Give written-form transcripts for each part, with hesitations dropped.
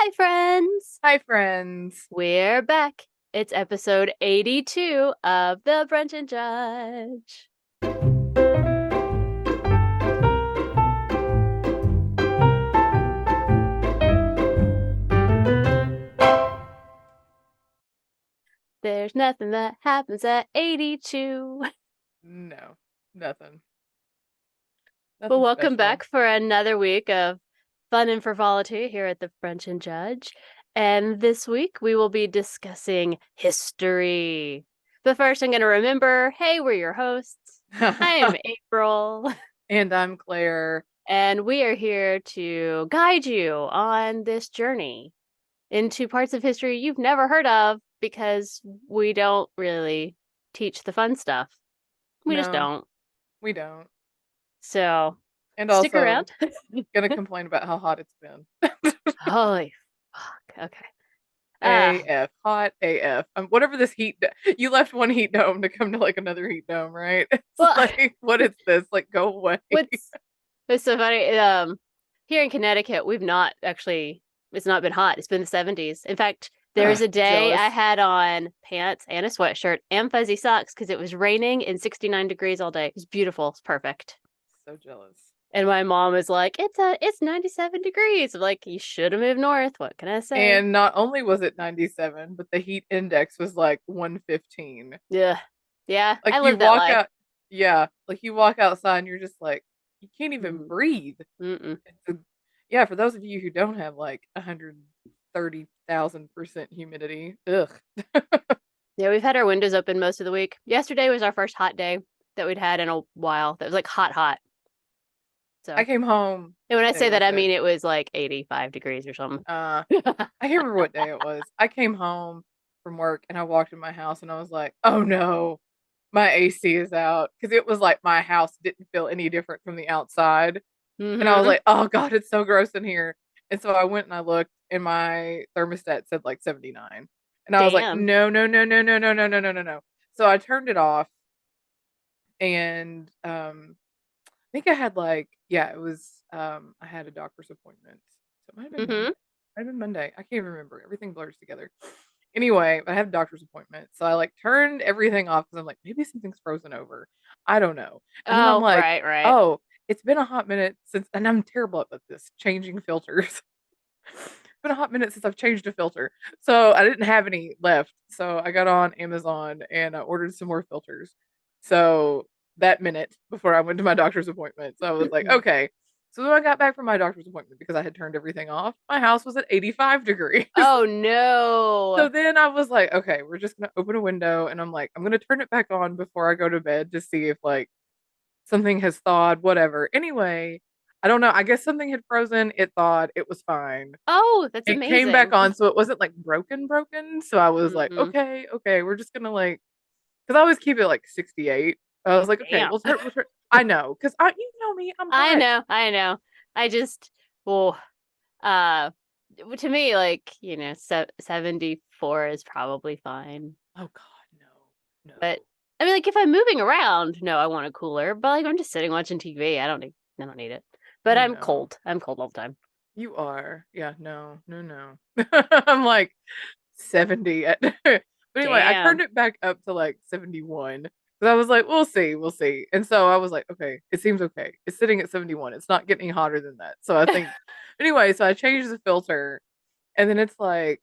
Hi, friends. Hi, friends. We're back. It's episode 82 of the Brunch and Judge. There's nothing that happens at 82. No, nothing. Well, Nothing welcome special. back for another week of fun and frivolity here at the Brunch and Judge. And this week we will be discussing history. But first, I'm going to remember, hey, we're your hosts. I'm April. And I'm Claire. And we are here to guide you on this journey into parts of history you've never heard of because we don't really teach the fun stuff. We just No, don't. we don't. So And stick also, around. gonna complain about how hot it's been. Holy fuck. Okay. AF. Hot AF. Whatever this you left one heat dome to come to like another heat dome, right? It's Well, like, what is this? Like, go away. what's so funny? Here in Connecticut, we've not actually. It's not been hot. It's been the 70s. In fact, there was a day I Jealous. had on pants and a sweatshirt and fuzzy socks because it was raining and 69 degrees all day. It was beautiful. It's perfect. So jealous. And my mom was like, "It's 97 degrees." I'm like, "You should have moved north." What can I say? And not only was it 97, but the heat index was like 115. Yeah, yeah. Like I you lived that walk life. out, yeah, like you walk outside and you're just like, you can't even Mm, breathe. mm-mm. It's yeah, for those of you who don't have like 130,000% humidity, ugh. Yeah, we've had our windows open most of the week. Yesterday was our first hot day that we'd had in a while. That was like hot, hot. I So, came home. and when I What day say that, was I it? mean it was like 85 degrees or something. Uh, I can't remember what day it was. I came home from work and I walked in my house and I was like, oh no, my AC is out. Because it was like my house didn't feel any different from the outside. And I was Mm-hmm. like, oh God, it's so gross in here. And so I went and I looked, and my thermostat said like 79. And I was like, Damn. no, no, no, no, no, no, no, no, no, no, no. So I turned it off, and I think I had like, yeah, it was, I had a doctor's appointment. So it might have been Mm-hmm. Monday. Might have been Monday. I can't even remember. Everything blurs together. Anyway, I had a doctor's appointment. So I like turned everything off because I'm like, maybe something's frozen over. I don't know. And then I'm Oh, like, right, right. oh, it's been a hot minute since, and I'm terrible at this, changing filters. It's been a hot minute since I've changed a filter. So I didn't have any left. So I got on Amazon and I ordered some more filters. So that minute before I went to my doctor's appointment. So I was like, okay. So when I got back from my doctor's appointment, because I had turned everything off, my house was at 85 degrees. Oh no. So then I was like, okay, we're just gonna open a window, and I'm like, I'm gonna turn it back on before I go to bed to see if like something has thawed, whatever. Anyway, I don't know. I guess something had frozen. It thawed. It was fine. Oh, that's It came back amazing. on, so it wasn't like broken. So I was like, Mm-hmm. okay, okay, we're just gonna like, because I always keep it like 68. I was like, okay, Damn. we'll turn. I know, because you know me, I'm I hot. know, I know. I just, well, uh, to me, like, 74 is probably fine. Oh God, no, But no, I mean, like, if I'm moving around, no, I want a cooler. But like, I'm just sitting watching TV. I don't need it. But I I'm know. cold. I'm cold all the time. You are, yeah, no, no, no. I'm like 70 at but anyway, I turned Damn. it back up to like 71 because I was like, we'll see. And so I was like, okay, it seems okay. It's sitting at 71. It's not getting hotter than that. So I think anyway, so I changed the filter, and then it's like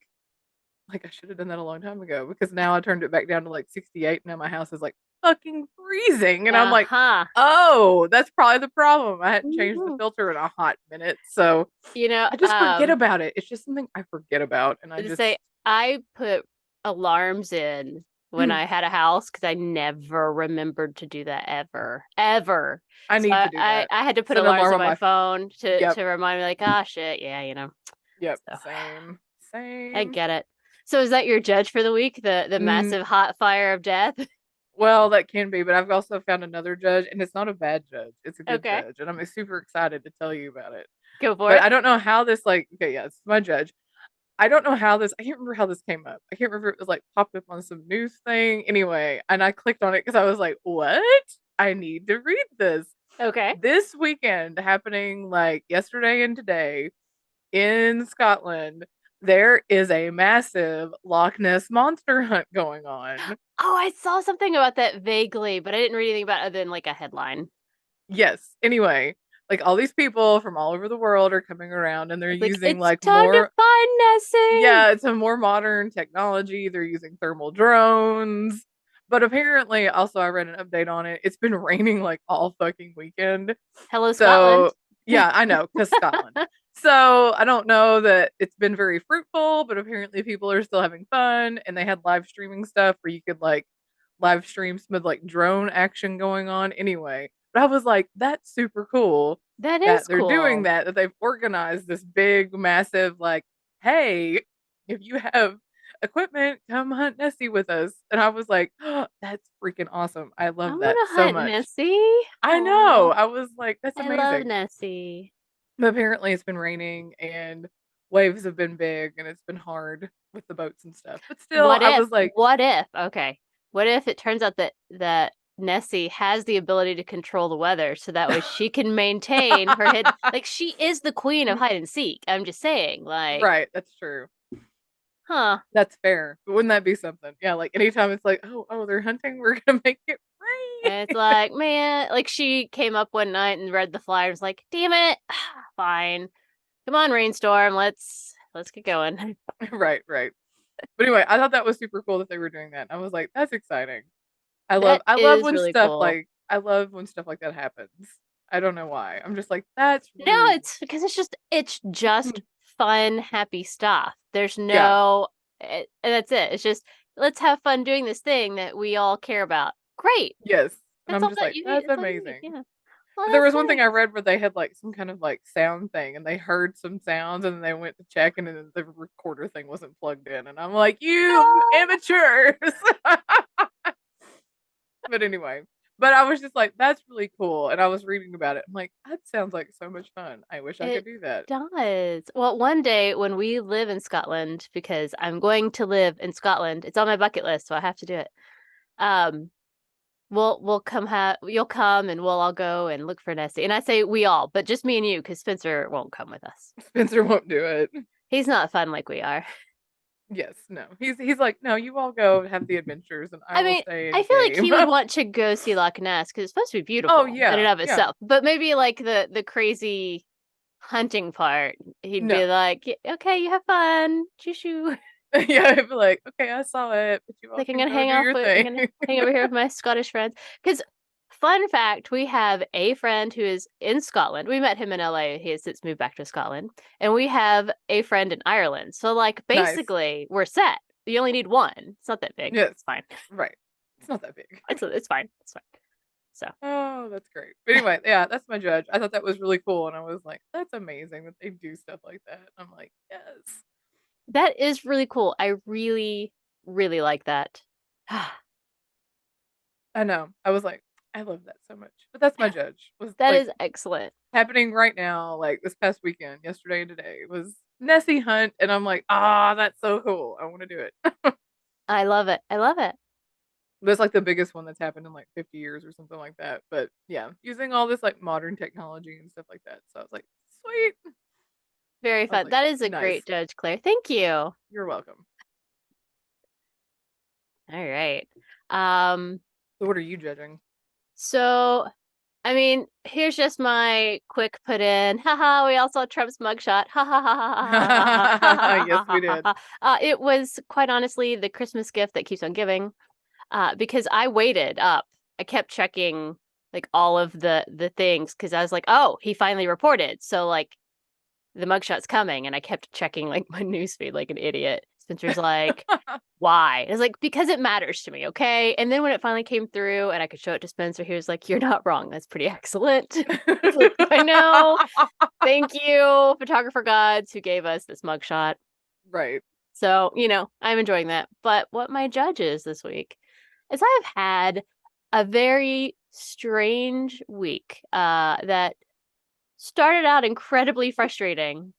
I should have done that a long time ago, because now I turned it back down to like 68. Now my house is like fucking freezing. And I'm like, Uh-huh. oh, that's probably the problem. I hadn't changed the Mhm. filter in a hot minute. So You know, I just forget about it. It's just something I forget about. And I to just, say I put alarms in when mm, I had a house because I never remembered to do that ever, ever. I So need to do that. I had to put Set an alarms alarm on on my my, phone yep, to remind me, like, ah, shit, yeah, yep, So same, I same. get it. So is that your judge for the week? The Mm, massive hot fire of death? well, that can be, but I've also found another judge, and it's not a bad judge. It's a good Okay, judge. And I'm super excited to tell you about it. go for But it. I don't know how this, like, okay, yeah, it's my judge. I don't know how this, I can't remember how this came up. I can't remember if it was like popped up on some news thing. Anyway, and I clicked on it because I was like, what? I need to read this. Okay. This weekend, happening like yesterday and today in Scotland, there is a massive Loch Ness Monster Hunt going on. Oh, I saw something about that vaguely, but I didn't read anything about it other than like a headline. Yes. Anyway, like all these people from all over the world are coming around and they're It's like using it's like time to more, find Nessie. yeah, it's a more modern technology. They're using thermal drones. But apparently, also, I read an update on it. It's been raining like all fucking weekend. Hello, Scotland. So, yeah, I know, because Scotland. So, I don't know that it's been very fruitful, but apparently people are still having fun. And they had live streaming stuff where you could like live stream some of like drone action going on anyway. But I was like, that's super cool That that is they're doing cool. that they've organized this big, massive, like, hey, if you have equipment, come hunt Nessie with us. And I was like, oh, that's freaking awesome. I I love that want to so hunt much. Nessie. I know. Oh, I was like, that's I love amazing. Nessie. But apparently it's been raining and waves have been big and it's been hard with the boats and stuff. But still, What I if? was like, What if? Okay. What if it turns out that Nessie has the ability to control the weather so that way she can maintain her hidden like she is the queen of hide and seek. I'm just saying, like, right, that's true. huh. That's fair. But wouldn't that be something? Yeah, like anytime it's like, oh, they're hunting, we're gonna make it rain. And it's like, man, like she came up one night and read the flyer and was like, damn it. Fine. Come on, rainstorm. Let's get going. Right, right. But anyway, I thought that was super cool that they were doing that. I was like, that's exciting. That I love is when really stuff cool. like I love when stuff like that happens. I don't know why. I'm just like, that's No, really it's because it's just fun, happy stuff. There's yeah, no, and that's it. It's just let's have fun doing this thing that we all care about. Great. yes. And That's I'm all just that like, you need. that's That's all you need. amazing. Yeah. Well, But there that's was one thing I nice. read where they had like some kind of like sound thing and they heard some sounds and then they went to check and then the recorder thing wasn't plugged in and I'm like, you No. amateurs. But anyway, but I was just like, that's really cool. And I was reading about it. I'm like, that sounds like so much fun. I wish I could It do that. does. Well, one day when we live in Scotland, because I'm going to live in Scotland, it's on my bucket list, so I have to do it. Um, we'll come have you'll come and we'll all go and look for Nessie. And I say we all, but just me and you, because Spencer won't come with us. Spencer won't do it. He's not fun like we are. Yes, no. He's like, no, you all go have the adventures and I I will mean, stay I and feel like game. he would want to go see Loch Ness because it's supposed to be Oh beautiful in and yeah, of yeah. itself. But maybe like the crazy hunting part, he'd No. be like, okay, you have fun. Choo choo. Yeah, I'd be like, okay, I saw it, but you all Like can go do your I'm thing. gonna hang over here with my Scottish friends. Because fun fact, we have a friend who is in Scotland. We met him in LA. He has since moved back to Scotland. And we have a friend in Ireland. So like Nice. basically we're set. You only need one. It's not that big. Yes. It's fine. Right. It's not that big. It's fine. It's fine. So Oh, that's great. But anyway, yeah, that's my judge. I thought that was really cool and I was like, that's amazing that they do stuff like that. I'm like, yes. that is really cool. I really, really like that. I know. I was like, I love that so much. But that's my judge. Was That like is excellent. happening right now, like this past weekend, yesterday and today, was Nessie Hunt, and I'm like, ah, that's so cool. I want to do it. I love it. I love it. That's like the biggest one that's happened in like 50 years or something like that. But yeah, using all this like modern technology and stuff like that. So I was like, sweet. Very I was fun. like, That is a nice. great judge, Claire. Thank you. All You're welcome. right. Um, So what are you judging? so I mean, here's just my quick put in. Haha, we all saw Trump's mugshot. Ha ha ha ha ha ha ha Yes, ha we ha ha did. ha. It was quite honestly the Christmas gift that keeps on giving. Because I waited up. I kept checking like all of the things because I was like, oh, he finally reported. So like the mugshot's coming, and I kept checking like my newsfeed like an idiot. Spencer's like, why? And I was like, because it matters to me, okay? And then when it finally came through and I could show it to Spencer, he was like, you're not wrong. That's pretty excellent. He's like, I know. Thank you, photographer gods who gave us this mugshot. Right. So, I'm enjoying that. But what my judge is this week is I've had a very strange week that started out incredibly frustrating.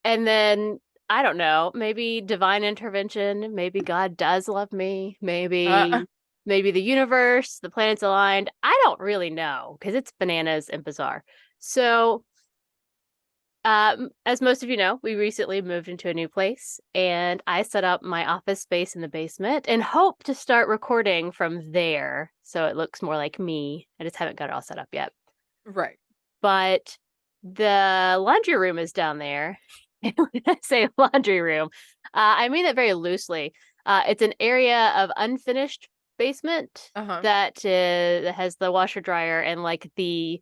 And then, I don't know, maybe divine intervention, maybe God does love me, Uh, maybe the universe, the planets aligned. I don't really know because it's bananas and bizarre. So As most of you know, we recently moved into a new place, and I set up my office space in the basement and hope to start recording from there so it looks more like me. I just haven't got it all set up yet. Right. But the laundry room is down there. And when I say laundry room, I mean that very loosely. It's an area of unfinished basement Uh-huh. that has the washer dryer and like the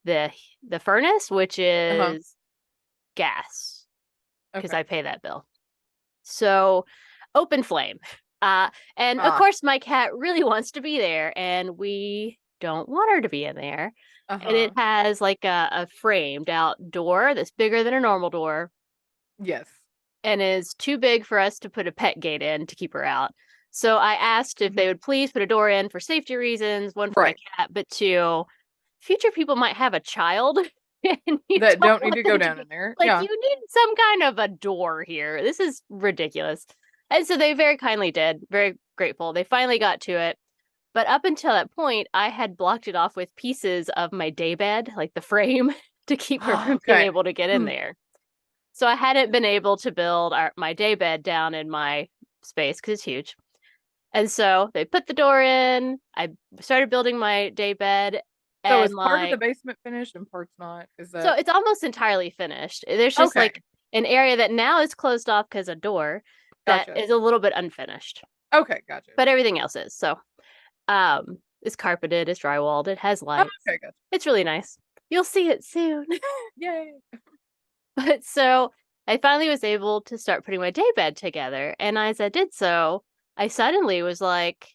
the furnace, which Uh-huh. is gas because Okay. I pay that bill. So open flame. Uh, and of Ah. course, my cat really wants to be there, and we don't want her to be in there. And it Uh-huh. has like a framed out door that's bigger than a normal door Yes. and is too big for us to put a pet gate in to keep her out. So I asked if they Mhm. would please put a door in for safety reasons, one for my Right. cat, but two, future people might have a child and you That don't don't need want to go them to down be in there. like, Yeah. you need some kind of a door here. This is ridiculous. And so they very kindly did, very grateful. They finally got to it. But up until that point, I had blocked it off with pieces of my daybed, like the frame, to keep her from being Okay. able to get in Hmm. there. So I hadn't been able to build my daybed down in my space because it's huge. And so they put the door in. I started building my daybed, So and is part of the like, basement finished and part's not? Is so that it's almost entirely finished. There's just okay? like an area that now is closed off because a door that Gotcha. is a little bit unfinished, Okay, gotcha. but everything else is. So, it's carpeted, it's drywalled, it has Oh, lights. okay, gotcha. It's really nice. You'll see it soon. Yay. But so I finally was able to start putting my daybed together, and as I did so, I suddenly was like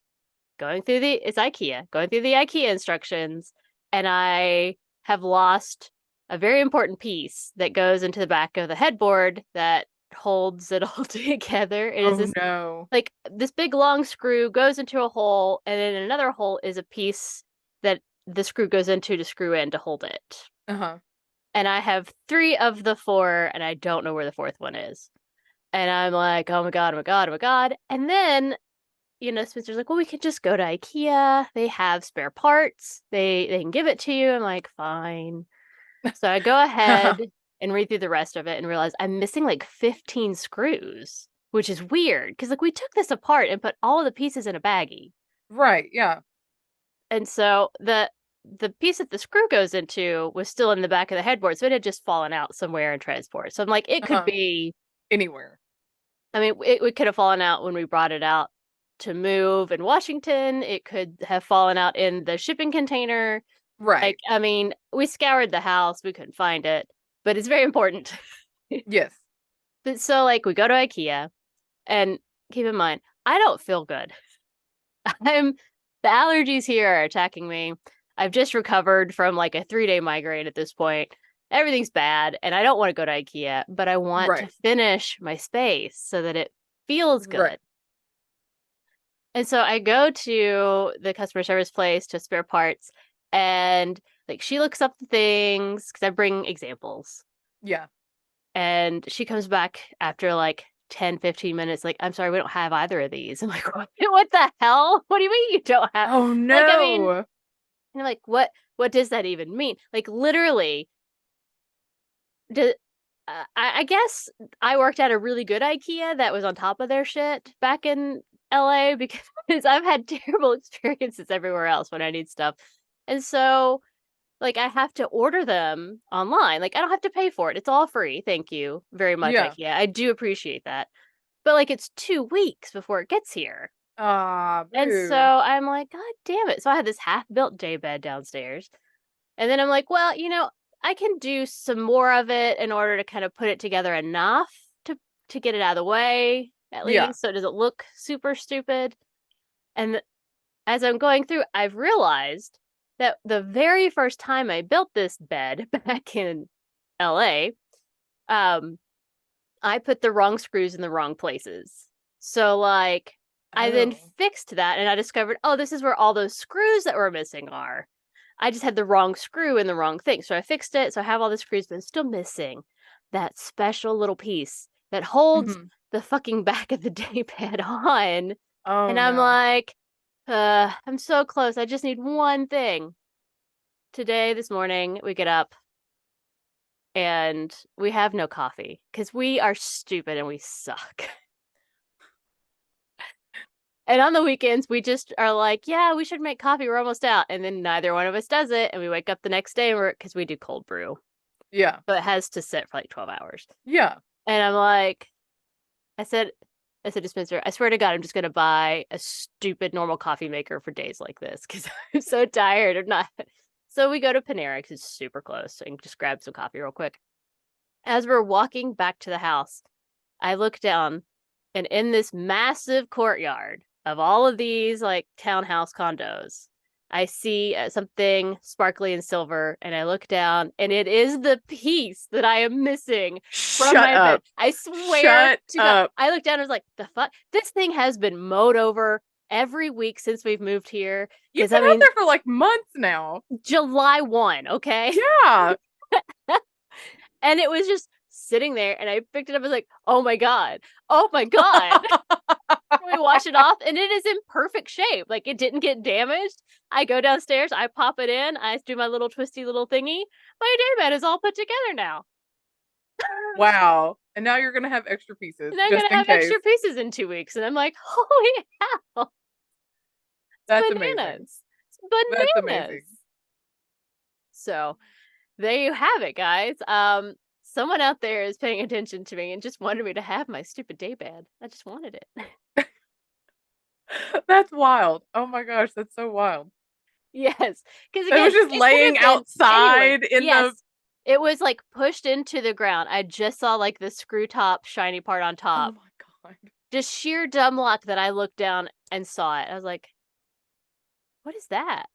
it's IKEA, going through the IKEA instructions, and I have lost a very important piece that goes into the back of the headboard that holds it all together. It is Oh this no. like this big long screw goes into a hole, and then another hole is a piece that the screw goes into to screw in to hold it. Uh-huh. And I have three of the four, and I don't know where the fourth one is. And I'm like, oh my God, oh my God, oh my God. And then Spencer's like, well, we could just go to IKEA. They have spare parts. They can give it to you. I'm like, fine. So I go ahead and read through the rest of it and realize I'm missing like 15 screws, which is weird because like we took this apart and put all of the pieces in a baggie. Right, yeah. And so the piece that the screw goes into was still in the back of the headboard, so it had just fallen out somewhere in transport. So I'm like, it could Uh-huh. be. Anywhere. I mean, it could have fallen out when we brought it out to move in Washington. It could have fallen out in the shipping container. Like, Right. I mean, we scoured the house, we couldn't find it, but it's very important. Yes. But so, like, we go to IKEA, and keep in mind, I don't feel good. I'm the allergies here are attacking me. I've just recovered from like a 3-day migraine at this point. Everything's bad, and I don't want to go to IKEA, but I want to Right. finish my space so that it feels Right. good. And so I go to the customer service place to spare parts, and like she looks up the things because I bring examples. Yeah. And she comes back after like 10, 15 minutes, like, I'm sorry, we don't have either of these. I'm like, what the hell? What do you mean you don't have? Oh Like, I mean, no. and I'm like, what does that even mean? Like, literally, do, I guess I worked at a really good IKEA that was on top of their shit back in LA because I've had terrible experiences everywhere else when I need stuff. And so, like, I have to order them online. Like, I don't have to pay for it. It's all free. Thank you very much, Yeah. IKEA. I do appreciate that. But, like, it's 2 weeks before it gets here. Ah, And so boo. I'm like, God damn it. So I had this half built daybed downstairs. And then I'm like, well, I can do some more of it in order to kind of put it together enough to get it out of the way, at Yeah. least, so it doesn't look super stupid. And as I'm going through, I've realized that the very first time I built this bed back in LA, um, I put the wrong screws in the wrong places. So like I then Oh. fixed that and I discovered, oh, this is where all those screws that were missing are. I just had the wrong screw in the wrong thing. So I fixed it. So I have all the screws, but I'm still missing that special little piece that holds Mhm. the fucking back of the daybed on. Oh And I'm no. like, I'm so close. I just need one thing. Today, this morning, we get up. and we have no coffee because we are stupid and we suck. And on the weekends, we just are like, yeah, we should make coffee. We're almost out. And then neither one of us does it. And we wake up the next day because we do cold brew. Yeah. So it has to sit for like 12 hours. Yeah. And I'm like, I said to Spencer, I swear to God, I'm just going to buy a stupid normal coffee maker for days like this because I'm so tired of not. So we go to Panera because it's super close and just grab some coffee real quick. As we're walking back to the house, I look down, and in this massive courtyard of all of these like townhouse condos, I see something sparkly and silver, and I look down, and it is the piece that I am missing from Shut my up. bed. I swear Shut to God. up. I looked down and was like, the fuck? This thing has been mowed over every week since we've moved here. You've Because, been out there for like months now. July 1, okay? Yeah. And it was just sitting there, and I picked it up and was like, oh my God. Oh my God. We wash it off, and it is in perfect shape. Like, it didn't get damaged. I go downstairs, I pop it in, I do my little twisty little thingy. My daybed is all put together now. Wow. And now you're going to have extra pieces And I'm just going to in have case. extra pieces in 2 weeks. And I'm like, holy hell. That's Bananas. amazing. It's That's bananas. amazing. So there you have it, guys. Someone out there is paying attention to me and just wanted me to have my stupid daybed. I just wanted it. That's wild. Oh my gosh, that's so wild. Yes, because It was again, just it could laying have been anywhere. outside in Yes, the. it was like pushed into the ground. I just saw like the screw top shiny part on Oh top. my God. Just sheer dumb luck that I looked down and saw it. I was like, "What is that?"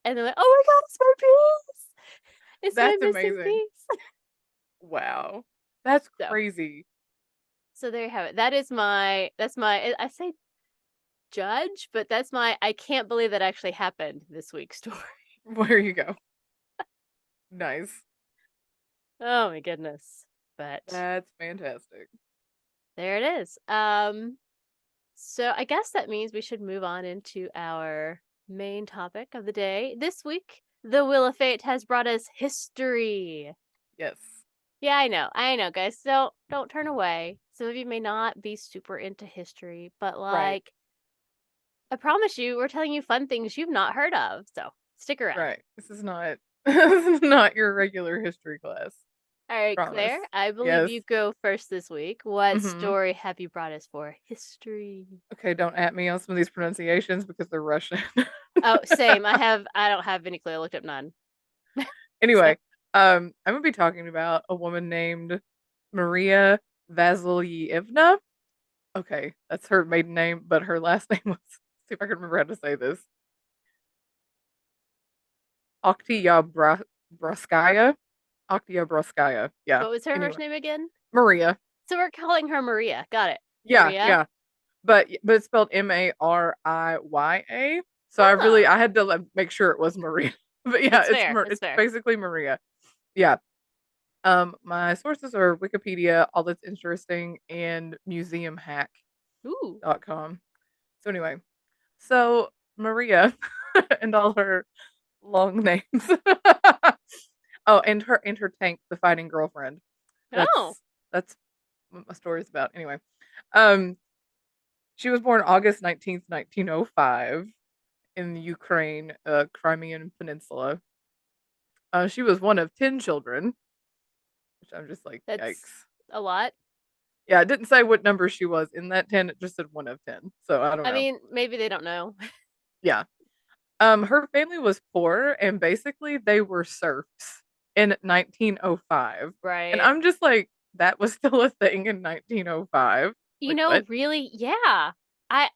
And they're like, "Oh my God, it's my piece! It's my That's missing amazing. piece." Wow. That's So, crazy. so there you have it. That's my. I say judge, but that's my. I can't believe that actually happened this week's story. There you go. Nice. Oh my goodness! But That's fantastic. there it is. So I guess that means we should move on into our main topic of the day. This week, the Wheel of Fate has brought us history. Yes. Yeah, I know, guys. Don't turn away. Some of you may not be super into history, but Right. like I promise you, we're telling you fun things you've not heard of. So stick around. Right. This is not this is not your regular history class. All right, Promise. Claire, I believe Yes. you go first this week. What Mhm. story have you brought us for history? Okay, don't at me on some of these pronunciations because they're Russian. Oh, same. I don't have any clue. I looked up none. So, Anyway, I'm gonna be talking about a woman named Mariya Vasilyevna. Okay, that's her maiden name, but her last name was, see if I can remember how to say this. Oktyabrskaya. Oktyabrskaya. Yeah. what was her Anyway, first name again? Maria. So we're calling her Maria. Got it. Yeah, Maria. yeah. But it's spelled Mariya. So Oh, I had to make sure it was Maria. But yeah, that's fair. That's it's fair. basically Maria. Yeah. My sources are Wikipedia, all that's interesting, and Ooh. museumhack.com. So anyway, so Maria and all her long names. Oh, and her tank, the fighting girlfriend. Oh. That's what my story's about. Anyway, um, she was born August 19th, 1905, in the Ukraine, Crimean Peninsula. She was one of 10 children, which I'm just like, That's yikes. a lot. Yeah, it didn't say what number she was in that 10. It just said one of 10. So I don't I know. mean, maybe they don't know. Yeah. Her family was poor and basically they were serfs in 1905. And Right. I'm just like, that was still a thing in 1905. You Like, know, what? really, yeah. I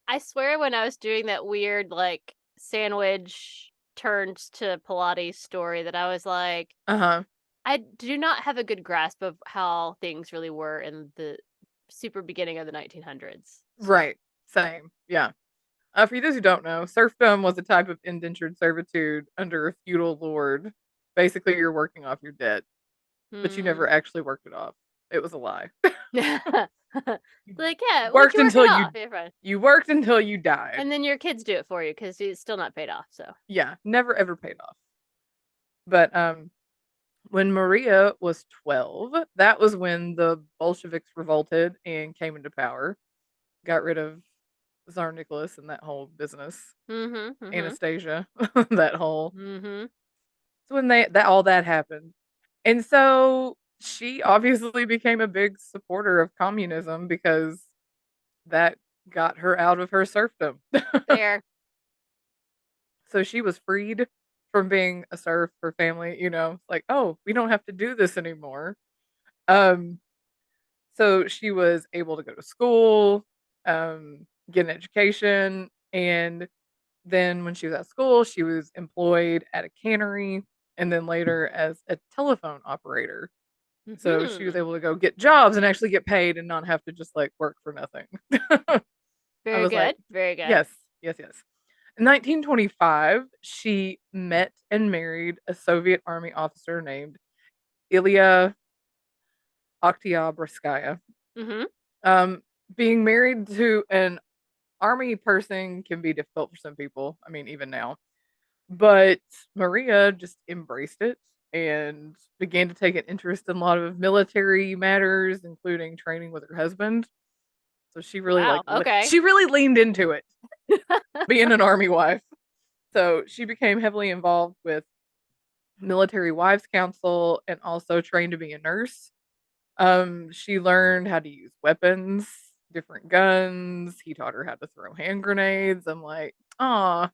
I swear when I was doing that weird like sandwich turns to Pilates story that I was like, Uh huh. I do not have a good grasp of how things really were in the super beginning of the 1900s. So, Right. Same. Yeah. For those who don't know, serfdom was a type of indentured servitude under a feudal lord. Basically, you're working off your debt, but you hmm. never actually worked it off. It was a lie. You Like, yeah, what worked you working until off? You're fine. you worked until you died. And then your kids do it for you because it's still not paid off. So, Yeah, never ever paid off. But When Mariya was 12, that was when the Bolsheviks revolted and came into power, got rid of Tsar Nicholas and that whole business. Mm-hmm. Mm-hmm. Anastasia, that whole. Mm-hmm. So when that all that happened, and so she obviously became a big supporter of communism because that got her out of her serfdom. Fair. So she was freed from being a serf. Her family, like, oh, we don't have to do this anymore. Um, so she was able to go to school, get an education, and then when she was at school, she was employed at a cannery and then later as a telephone operator. So she was Mm-hmm. able to go get jobs and actually get paid and not have to just like work for nothing. I Very was like, good. Very good. yes, yes, yes. In 1925, she met and married a Soviet army officer named Ilya Oktyabrskaya. Mm-hmm. Um, Being married to an army person can be difficult for some people. I mean, even now. But Mariya just embraced it and began to take an interest in a lot of military matters, including training with her husband. So she really Wow. Okay. she really leaned into it, being an army wife. So she became heavily involved with Military Wives Council and also trained to be a nurse. She learned how to use weapons, different guns. He taught her how to throw hand grenades. I'm like, ah,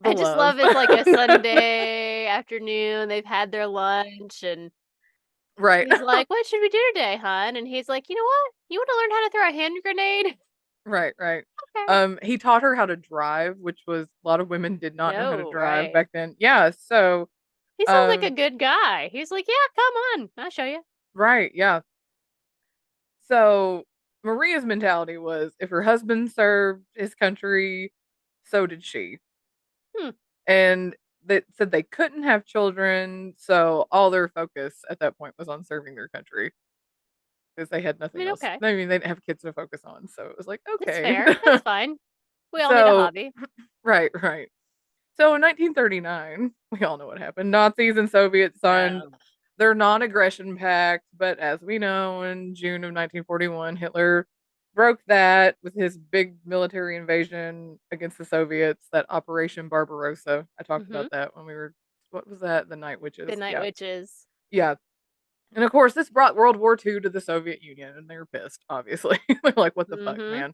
the I just love. love it's like a Sunday afternoon. They've had their lunch, and Right. she's like, "What should we do today, hon?" And he's like, "You know what? You want to learn how to throw a hand grenade?" Right, right. Okay. He taught her how to drive, which was a lot of women did not know how to No, drive right. back then. Yeah, so He sounds like a um good guy. He's like, "Yeah, come on. I'll show you." right, yeah. So Maria's mentality was if her husband served his country, so did she. Hmm. And they said they couldn't have children, so all their focus at that point was on serving their country because they had I nothing mean, else. okay. I mean, they didn't have kids to focus on, so it was like, That's okay. fair. That's fine. We all need a So hobby. right, right. So in 1939, we all know what happened. Nazis and Soviets signed Oh. their non aggression pact, but as we know, in June of 1941, Hitler broke that with his big military invasion against the Soviets, that Operation Barbarossa. I talked Mm-hmm. about that when what was that? The Night The Witches. Night Yeah. Witches. Yeah. And of course, this brought World War II to the Soviet Union, and they were pissed, obviously. They're like, what the fuck, Mm-hmm. man?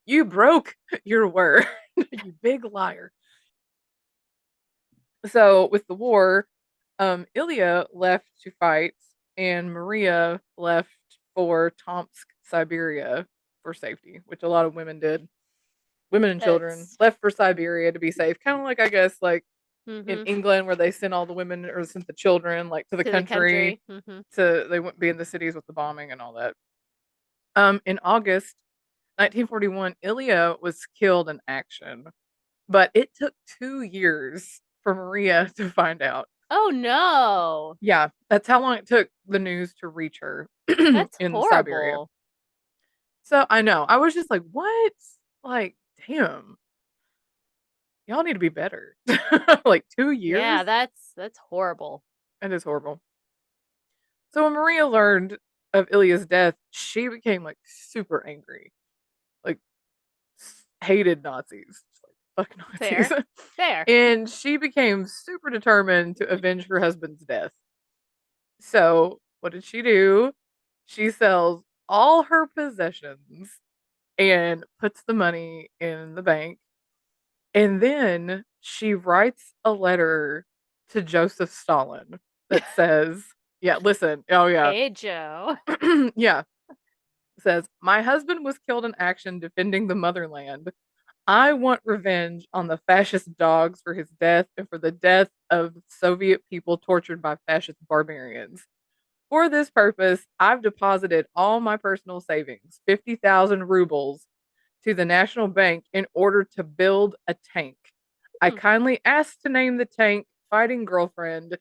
You broke your word, you big liar. So with the war, Ilya left to fight, and Mariya left for Tomsk, Siberia, for safety, which a lot of women did. Women and children That's. left for Siberia to be safe, kind of like I guess like in Mm-hmm. England where they sent all the women or sent the children like to the To the country country. Mm-hmm. to they wouldn't be in the cities with the bombing and all that. In August 1941, Ilya was killed in action, but it took 2 years for Mariya to find out. Oh no. Yeah, that's how long it took the news to reach her That's in Siberia. horrible. So I know. I was just like, "What? Like, damn. Y'all need to be better." Like 2 Yeah, years? that's horrible. That is horrible. So when Maria learned of Ilya's death, she became like super angry. Like hated Nazis. Just like fuck Nazis. Fair. Fair. And she became super determined to avenge her husband's death. So, what did she do? She sells all her possessions and puts the money in the bank. And then she writes a letter to Joseph Stalin that says, yeah, listen. Oh, yeah. Hey, Joe. Yeah. Says, my husband was killed in action defending the motherland. I want revenge on the fascist dogs for his death and for the death of Soviet people tortured by fascist barbarians. For this purpose, I've deposited all my personal savings, 50,000 rubles, to the National Bank in order to build a tank. I Hmm. kindly ask to name the tank Fighting Girlfriend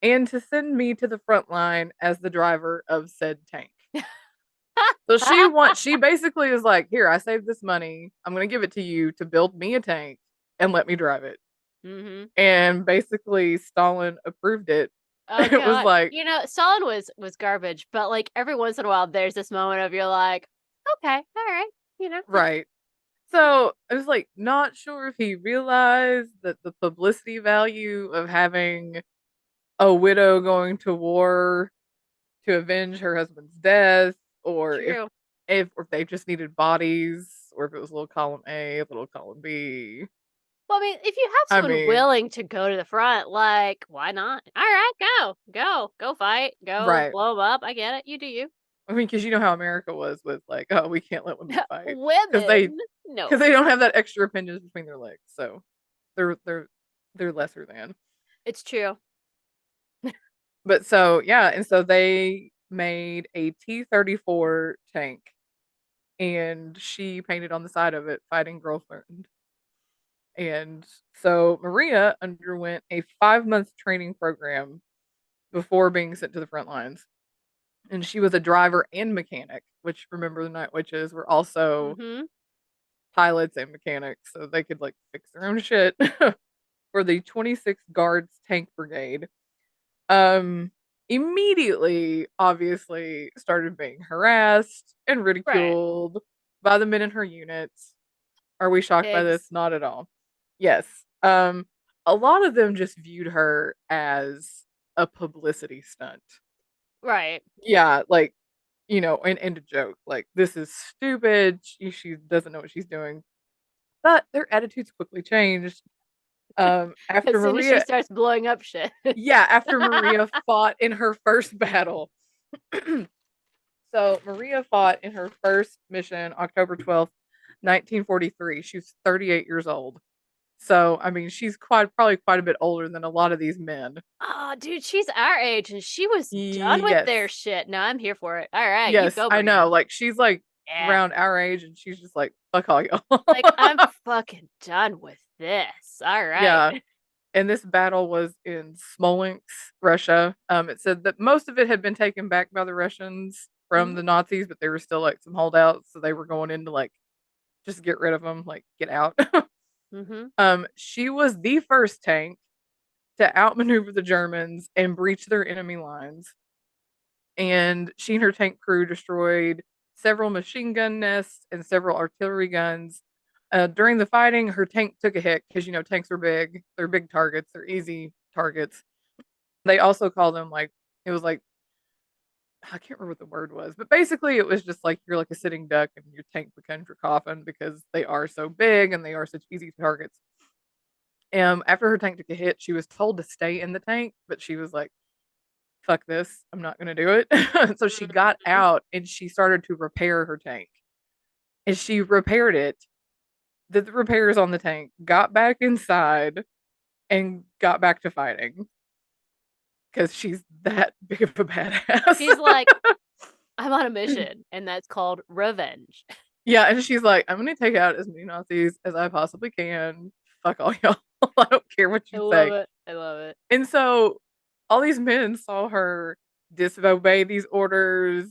and to send me to the front line as the driver of said tank. So she basically is like, here, I saved this money. I'm going to give it to you to build me a tank and let me drive it. Mm-hmm. And basically Stalin approved it Oh It was god. like, Stalin was garbage, but like every once in a while there's this moment of you're like, okay, all right, you know. right. So I was like, not sure if he realized that the publicity value of having a widow going to war to avenge her husband's death, or True. if they just needed bodies, or if it was a little column A, a little column B. Well, I mean, if you have I someone mean, willing to go to the front, like, why not? All right, go fight, go right. blow 'em up. I get it. You do you. I mean, because you know how America was with like, oh, we can't let women fight because Women, they no, don't have that extra appendage between their legs, so they're they're they're lesser than. it's true. But so yeah, and so they made a T-34 tank, and she painted on the side of it, "Fighting Girlfriend." And so Mariya underwent a 5-month training program before being sent to the front lines. And she was a driver and mechanic, which remember the Night Witches were also Mm-hmm. pilots and mechanics, so they could like fix their own shit for the 26th Guards Tank Brigade. Um, Immediately, obviously, started being harassed and Right. ridiculed by the men in her units. Are we shocked by this? Pigs. Not at all. Yes. A lot of them just viewed her as a publicity stunt. Right. Yeah, like, and a joke. Like, this is stupid. She doesn't know what she's doing. But their attitudes quickly changed. As After soon as she Mariya, starts blowing up shit. yeah, after Mariya fought in her first battle. So Mariya fought in her first mission, October 12th, 1943. She was 38 years old. So, I mean, she's probably quite a bit older than a lot of these men. Oh, dude, she's our age and she was done with Yes. their shit. No, I'm here for it. All right, you Yes, go, I know. Maria. Like, she's like Yeah. around our age and she's just like, fuck all y'all. Like, I'm fucking done with this. All right. Yeah. And this battle was in Smolensk, Russia. It said that most of it had been taken back by the Russians from Mm-hmm. the Nazis, but there were still like some holdouts. So they were going in to like just get rid of them, like get out. Mm-hmm. She was the first tank to outmaneuver the Germans and breach their enemy lines. And she and her tank crew destroyed several machine gun nests and several artillery guns. During the fighting, her tank took a hit because tanks are big. They're big targets. They're easy targets. They also call them like it was like I can't remember what the word was, but basically it was just like you're like a sitting duck and your tank becomes your coffin because they are so big and they are such easy targets. After her tank took a hit, she was told to stay in the tank, but she was like, fuck this, I'm not gonna do it. So she got Mm-hmm. out and she started to repair her tank. And she repaired it, did the repairs on the tank, got back inside, and got back to fighting because she's that big of a badass. She's like, I'm on a mission, and that's called revenge. Yeah, and she's like, I'm gonna take out as many Nazis as I possibly can. Fuck all y'all. I don't care what I you love say. it. I love it. And so all these men saw her disobey these orders,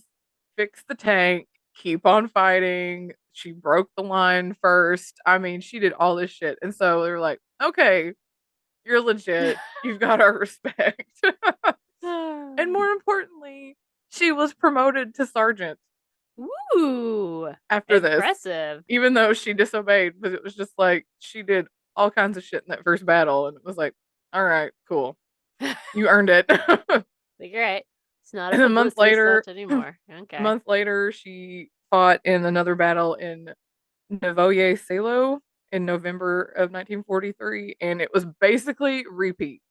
fix the tank, keep on fighting. She broke the line first. I mean, she did all this shit. And so they were like, okay, you're legit. You've got our respect. And more importantly, she was promoted to sergeant Ooh, after this, impressive. even though she disobeyed. But it was just like she did all kinds of shit in that first battle. And it was like, all right, cool. You earned it. Like, right. It's not a And a month publicity later, stunt anymore. Okay. she fought in another battle in Novoye Selo in November of 1943, and it was basically repeat.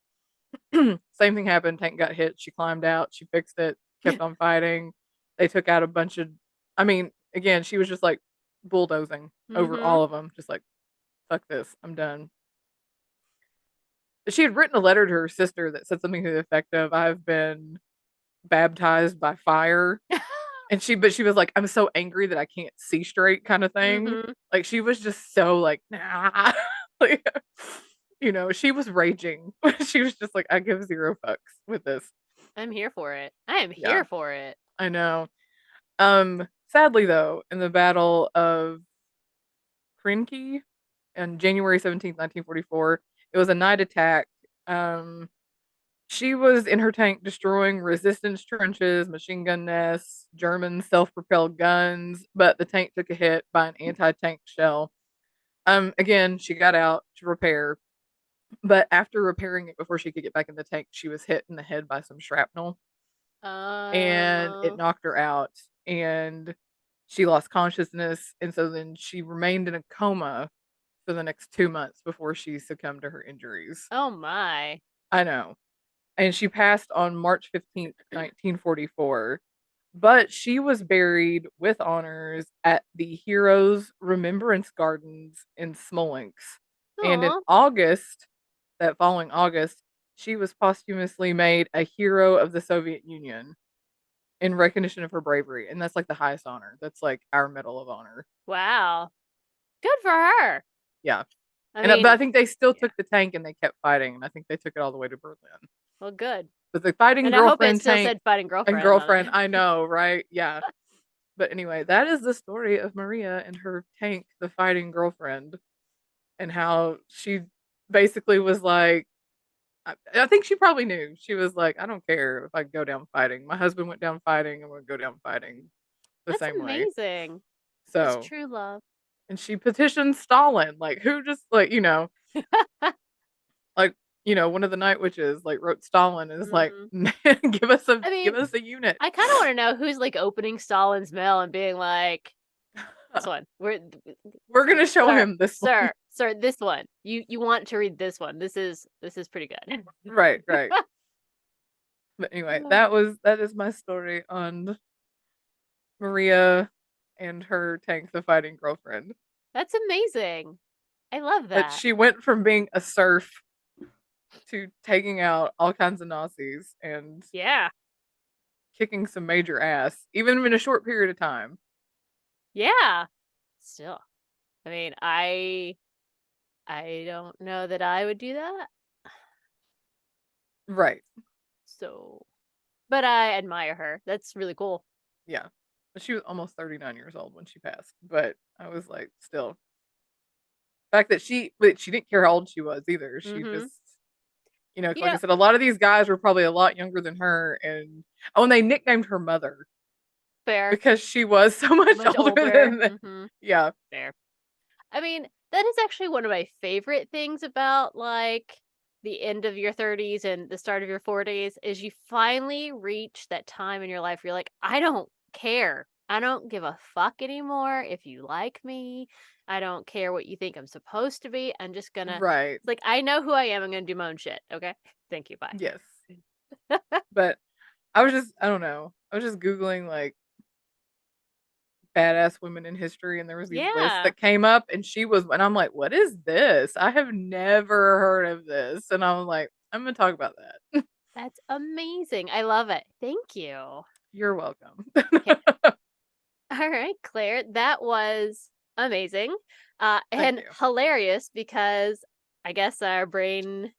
Same thing happened. Tank got hit. She climbed out. She fixed it. Kept on fighting. They took out a bunch of. I mean, again, she was just like bulldozing over Mm-hmm. all of them. Just like, fuck this. I'm done. She had written a letter to her sister that said something to the effect of, "I've been baptized by fire." And but she was like, I'm so angry that I can't see straight kind of thing. Mm-hmm. Like she was just so like, nah. Like, she was raging. She was just like, I give zero fucks with this. I'm here for it. I am Yeah, here for it. I know. Sadly though, in the Battle of Krinky on January 17th, 1944, it was a night attack. Um, She was in her tank destroying resistance trenches, machine gun nests, German self-propelled guns, but the tank took a hit by an anti-tank shell. Again, she got out to repair, but after repairing it before she could get back in the tank, she was hit in the head by some shrapnel and it Oh, knocked her out and she lost consciousness and so then she remained in a coma for the next 2 months before she succumbed to her injuries. oh my. I know. And she passed on March 15th, 1944. But she was buried with honors at the Heroes Remembrance Gardens in Smolensk. And in Oh, August, that following August, she was posthumously made a hero of the Soviet Union in recognition of her bravery. And that's like the highest honor. That's like our Medal of Honor. wow. Good for her. Yeah. I And but I mean, think they still yeah. took the tank and they kept fighting. And I think they took it all the way to Berlin. Well, good. But the fighting And I hope it girlfriend still tank said fighting and girlfriend on girlfriend, it. I know, right? Yeah. But anyway, that is the story of Mariya and her tank, the fighting girlfriend, and how she basically was like, I think she probably knew. She was like, I don't care if I go down fighting. My husband went down fighting. I'm going to go down fighting the That's same way. amazing. That's So, true love. and she petitioned Stalin, like, who just, like, like, one of the night witches, like, wrote Stalin and is like, hmm I give mean, us a unit. I kind of want to know who's like opening Stalin's mail and being like, "This one, We're going to show sir, him this one. sir, this one. You want to read this one? This is pretty good." Right, right. But anyway, that is my story on Mariya and her tank the fighting girlfriend. That's amazing. I love That that. she went from being a serf to taking out all kinds of Nazis and Yeah, kicking some major ass, even in a short period of time. yeah. Still, I mean, I don't know that I would do that. Right. So, but I admire her. That's really cool. Yeah. But she was almost 39 years old when she passed. But I was like, still. The fact that but she didn't care how old she was either. She Mm-hmm. just, You like I know, said, a lot of these guys were probably a lot younger than her. And they nicknamed her mother fair, because she was so much much older older. than them. Mm-hmm. Yeah. Fair. I mean, that is actually one of my favorite things about like the end of your 30s and the start of your 40s is you finally reach that time in your life where you're like, I don't care. I don't give a fuck anymore if you like me. I don't care what you think I'm supposed to be. I'm just gonna, Right. it's like, I know who I am. I'm gonna do my own shit. Okay. Thank you. Bye. Yes. But I don't know. I was just Googling like badass women in history and there was these lists Yeah. that came up and I'm like, what is this? I have never heard of this. And I'm like, I'm gonna talk about that. That's amazing. I love it. Thank you. You're welcome. Okay. All right, Claire, that was amazing Thank and you. hilarious because I guess our brain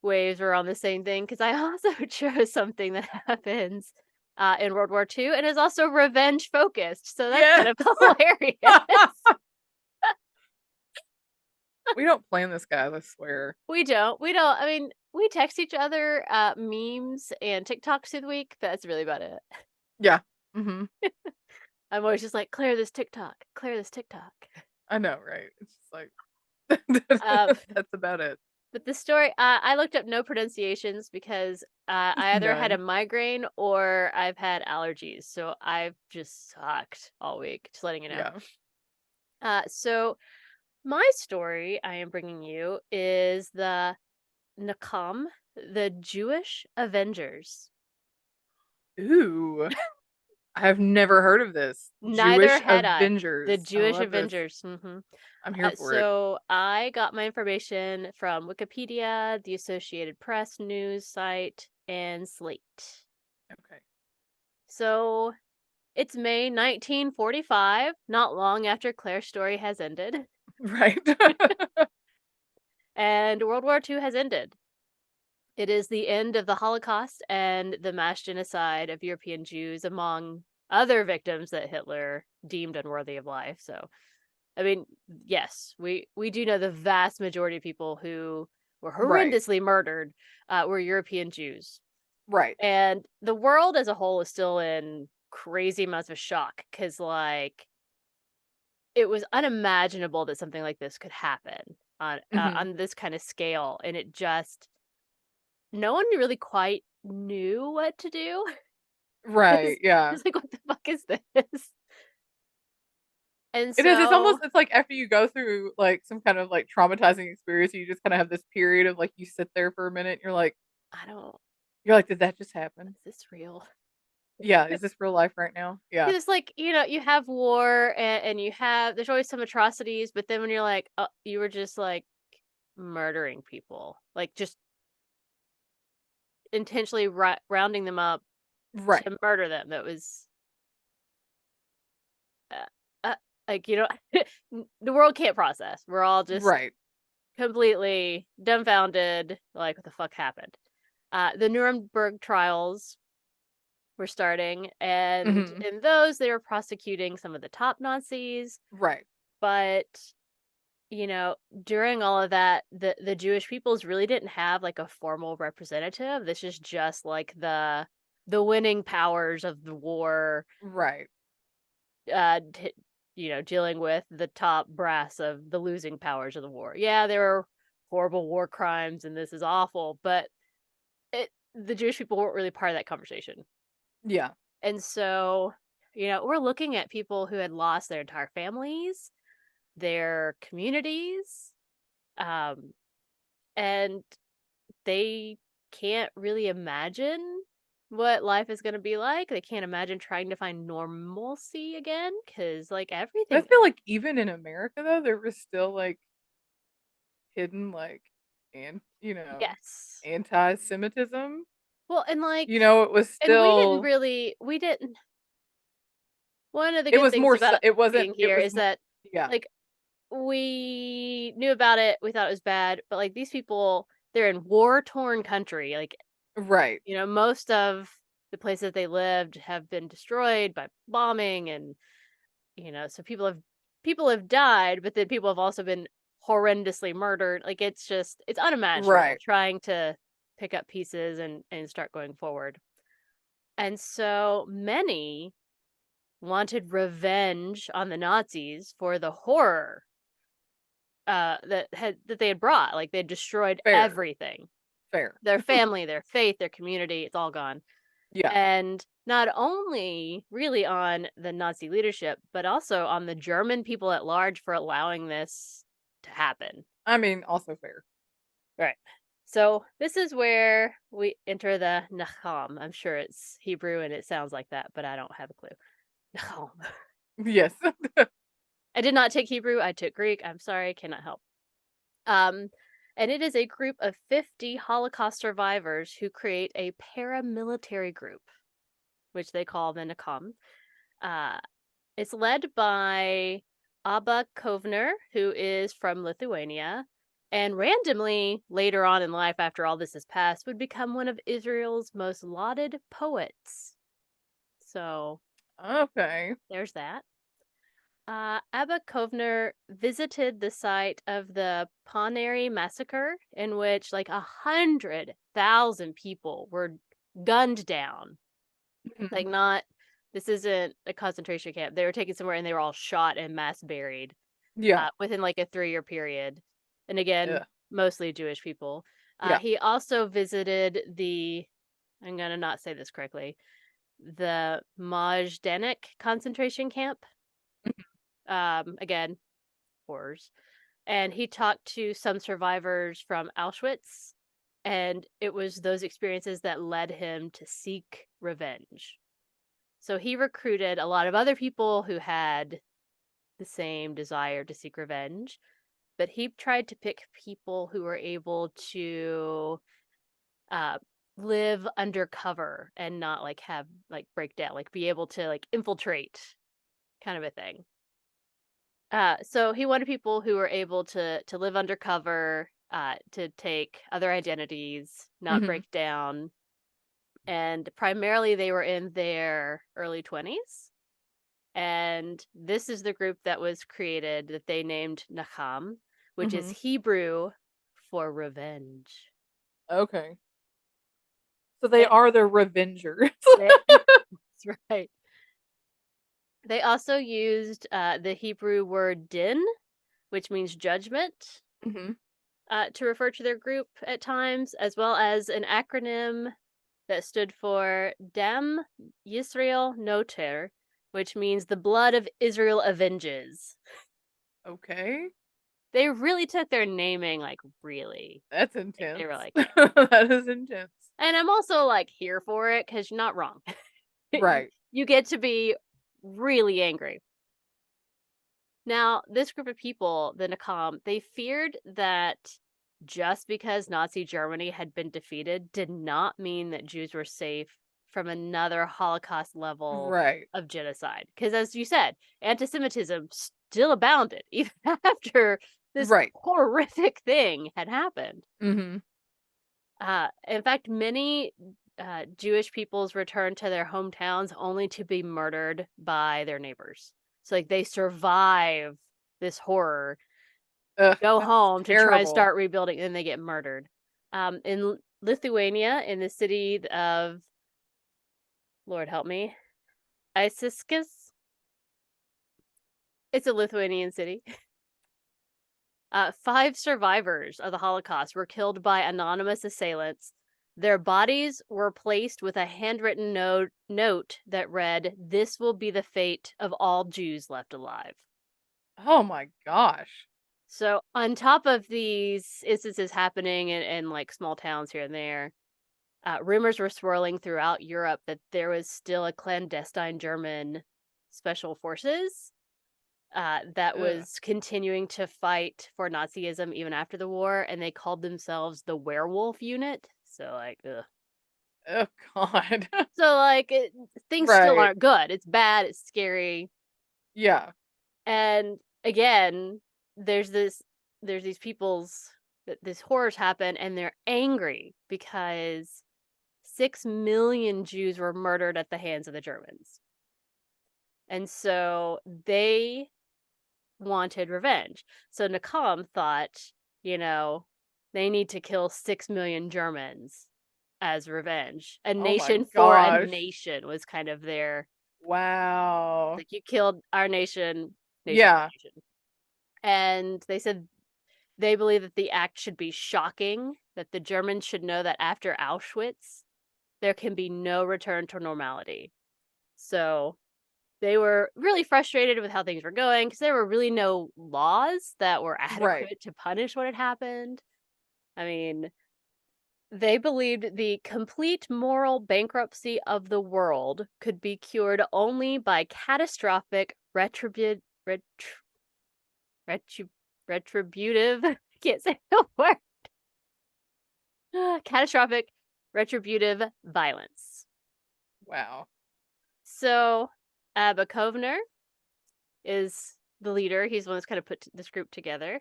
waves were on the same thing because I also chose something that happens in World War II and is also revenge focused. So that's kind Yes. of hilarious. We don't plan this, guys, I swear. We don't. We don't. I mean, we text each other memes and TikToks through the week. That's really about it. Yeah. hmm I'm always just like, clear this TikTok, clear this TikTok. I know, right? It's just like Um, that's about it. But the story, I looked up no pronunciations because I either had a None. migraine or I've had allergies. So I've just sucked all week, just letting you know. Yeah. So my story I am bringing you is the Nakam, the Jewish Avengers. Ooh. I've never heard of this. Neither Jewish had I. The Avengers. I Jewish love this. Avengers. Hmm. I'm here for it. So I got my information from Wikipedia, the Associated Press news site, and Slate. Okay. So it's May 1945, not long after Claire's story has ended, Right. and World War II has ended. It is the end of the Holocaust and the mass genocide of European Jews, among other victims that Hitler deemed unworthy of life. So, I mean, yes, we do know the vast majority of people who were Right. horrendously murdered were European Jews. Right. And the world as a whole is still in crazy amounts of shock because, like, it was unimaginable that something like this could happen Mhm. on this kind of scale, and it just no one really quite knew what to do. Right, It's yeah. it's like, "What the fuck is this?" And It is, so it's like after you go through, like, some kind of, like, traumatizing experience, you just kinda have this period of, like, you sit there for a minute, I don't you're like, "Did that just happen? is this real? Yeah, is this real life right now?" Yeah. Because, like, you have war and you have there's always some atrocities, but then when you're like, "Oh, you were just, like, murdering people." Like, just intentionally rounding them up Right. to murder them. That was, uh, uh, like, the world can't process. We're all just Right. completely dumbfounded, like, "What the fuck happened?" The Nuremberg trials were starting, and Mhm. in those, they were prosecuting some of the top Nazis, Right. but, you know, during all of that, the Jewish peoples really didn't have, like, a formal representative. This is just, like, the winning powers of the war, Right. t dealing with the top brass of the losing powers of the war. Yeah, there were horrible war crimes, and this is awful, but the Jewish people weren't really part of that conversation. Yeah. And so, we're looking at people who had lost their entire families, their communities, um, and they can't really imagine what life is going to be like. They can't imagine trying to find normalcy again because, like, But I everything. feel like even in America, though, there was still, like, hidden, like, Yes. anti-Semitism. Well, and like, It was and still we didn't, one of the it good was things more so about it wasn't being it here was is m that, yeah. like, we knew about it, we thought it was bad, but, like, these people, they're in war-torn country, like, Right. most of the places they lived have been destroyed by bombing and, so people have died, but then people have also been horrendously murdered, like, it's unimaginable Right. trying to pick up pieces and start going forward. And so many wanted revenge on the Nazis for the horror that they had brought. Like, they had destroyed Fair. everything. Fair. Their family, their faith, their community, it's all gone. Yeah. And not only really on the Nazi leadership, but also on the German people at large for allowing this to happen. I mean, also fair. Right. So this is where we enter the Nakam. I'm sure it's Hebrew and it sounds like that, but I don't have a clue. Nakam. Yes. I did not take Hebrew. I took Greek. I'm sorry, cannot help. Um, and it is a group of 50 Holocaust survivors who create a paramilitary group, which they call the Nakam. Uh, it's led by Abba Kovner, who is from Lithuania, and randomly, later on in life, after all this has passed, would become one of Israel's most lauded poets. So Okay. there's that. Abba Kovner visited the site of the Ponary massacre, in which like 100,000 people were gunned down. Mhm. Like, not, this isn't a concentration camp. They were taken somewhere and they were all shot and mass buried Yeah. within like a 3-year period. And again, Yeah. mostly Jewish people. Yeah. He also visited I'm going to not say this correctly, the Majdanek concentration camp. Mhm. Again, horrors. And he talked to some survivors from Auschwitz, and it was those experiences that led him to seek revenge. So he recruited a lot of other people who had the same desire to seek revenge, but he tried to pick people who were able to uh, live undercover and not like have like breakdown, like be able to like infiltrate kind of a thing. So he wanted people who were able to live undercover, to take other identities, not Mhm. break down, and primarily they were in their early 20s. And this is the group that was created that they named Nakam, which is Mhm. Hebrew for revenge. Okay. So they They, are the Revengers. that's right. They also used the Hebrew word din, which means judgment, hmm to refer to their group at times, as well as an acronym that stood for Dam Yisrael Noter, which means the blood of Israel avenges. Okay. They really took their naming like really. That's Like, they intense. were like, That is intense. and I'm also like here for it because you're not wrong. Right. You get to be really angry. Now, this group of people, the Nakam, they feared that just because Nazi Germany had been defeated did not mean that Jews were safe from another Holocaust level Right. of genocide. Because, as you said, anti Semitism still abounded even after this Right. horrific thing had happened. hmm In fact, many Jewish peoples returned to their hometowns only to be murdered by their neighbors. So, like, they survive this horror, Ugh, go that's home to try and terrible. start rebuilding, and they get murdered. In Lithuania, in the city of, Lord help me, Isiskas, it's a Lithuanian city. 5 survivors of the Holocaust were killed by anonymous assailants. Their bodies were placed with a handwritten note that read, "This will be the fate of all Jews left alive." Oh my gosh. So, on top of these instances happening in like small towns here and there, rumors were swirling throughout Europe that there was still a clandestine German special forces that Ugh. was continuing to fight for Nazism even after the war, and they called themselves the Werewolf Unit. So, like, ugh. Oh God. So, like, things still Right. aren't good. It's bad. It's scary. Yeah. And again, there's this, there's these people's that this horrors happen, and they're angry because 6 million Jews were murdered at the hands of the Germans, and so they wanted revenge. So Nakam thought, you know, they need to kill 6 million Germans as revenge. A Oh my nation for a gosh. nation was kind of their, Wow. like, you killed our nation, nation for Yeah. nation. And they said they believe that the act should be shocking, that the Germans should know that after Auschwitz, there can be no return to normality. So they were really frustrated with how things were going because there were really no laws that were Right. adequate to punish what had happened. I mean, they believed the complete moral bankruptcy of the world could be cured only by catastrophic retributive can't say the word catastrophic retributive violence. Wow. So Abba Kovner is the leader. He's the one that's kind of put this group together.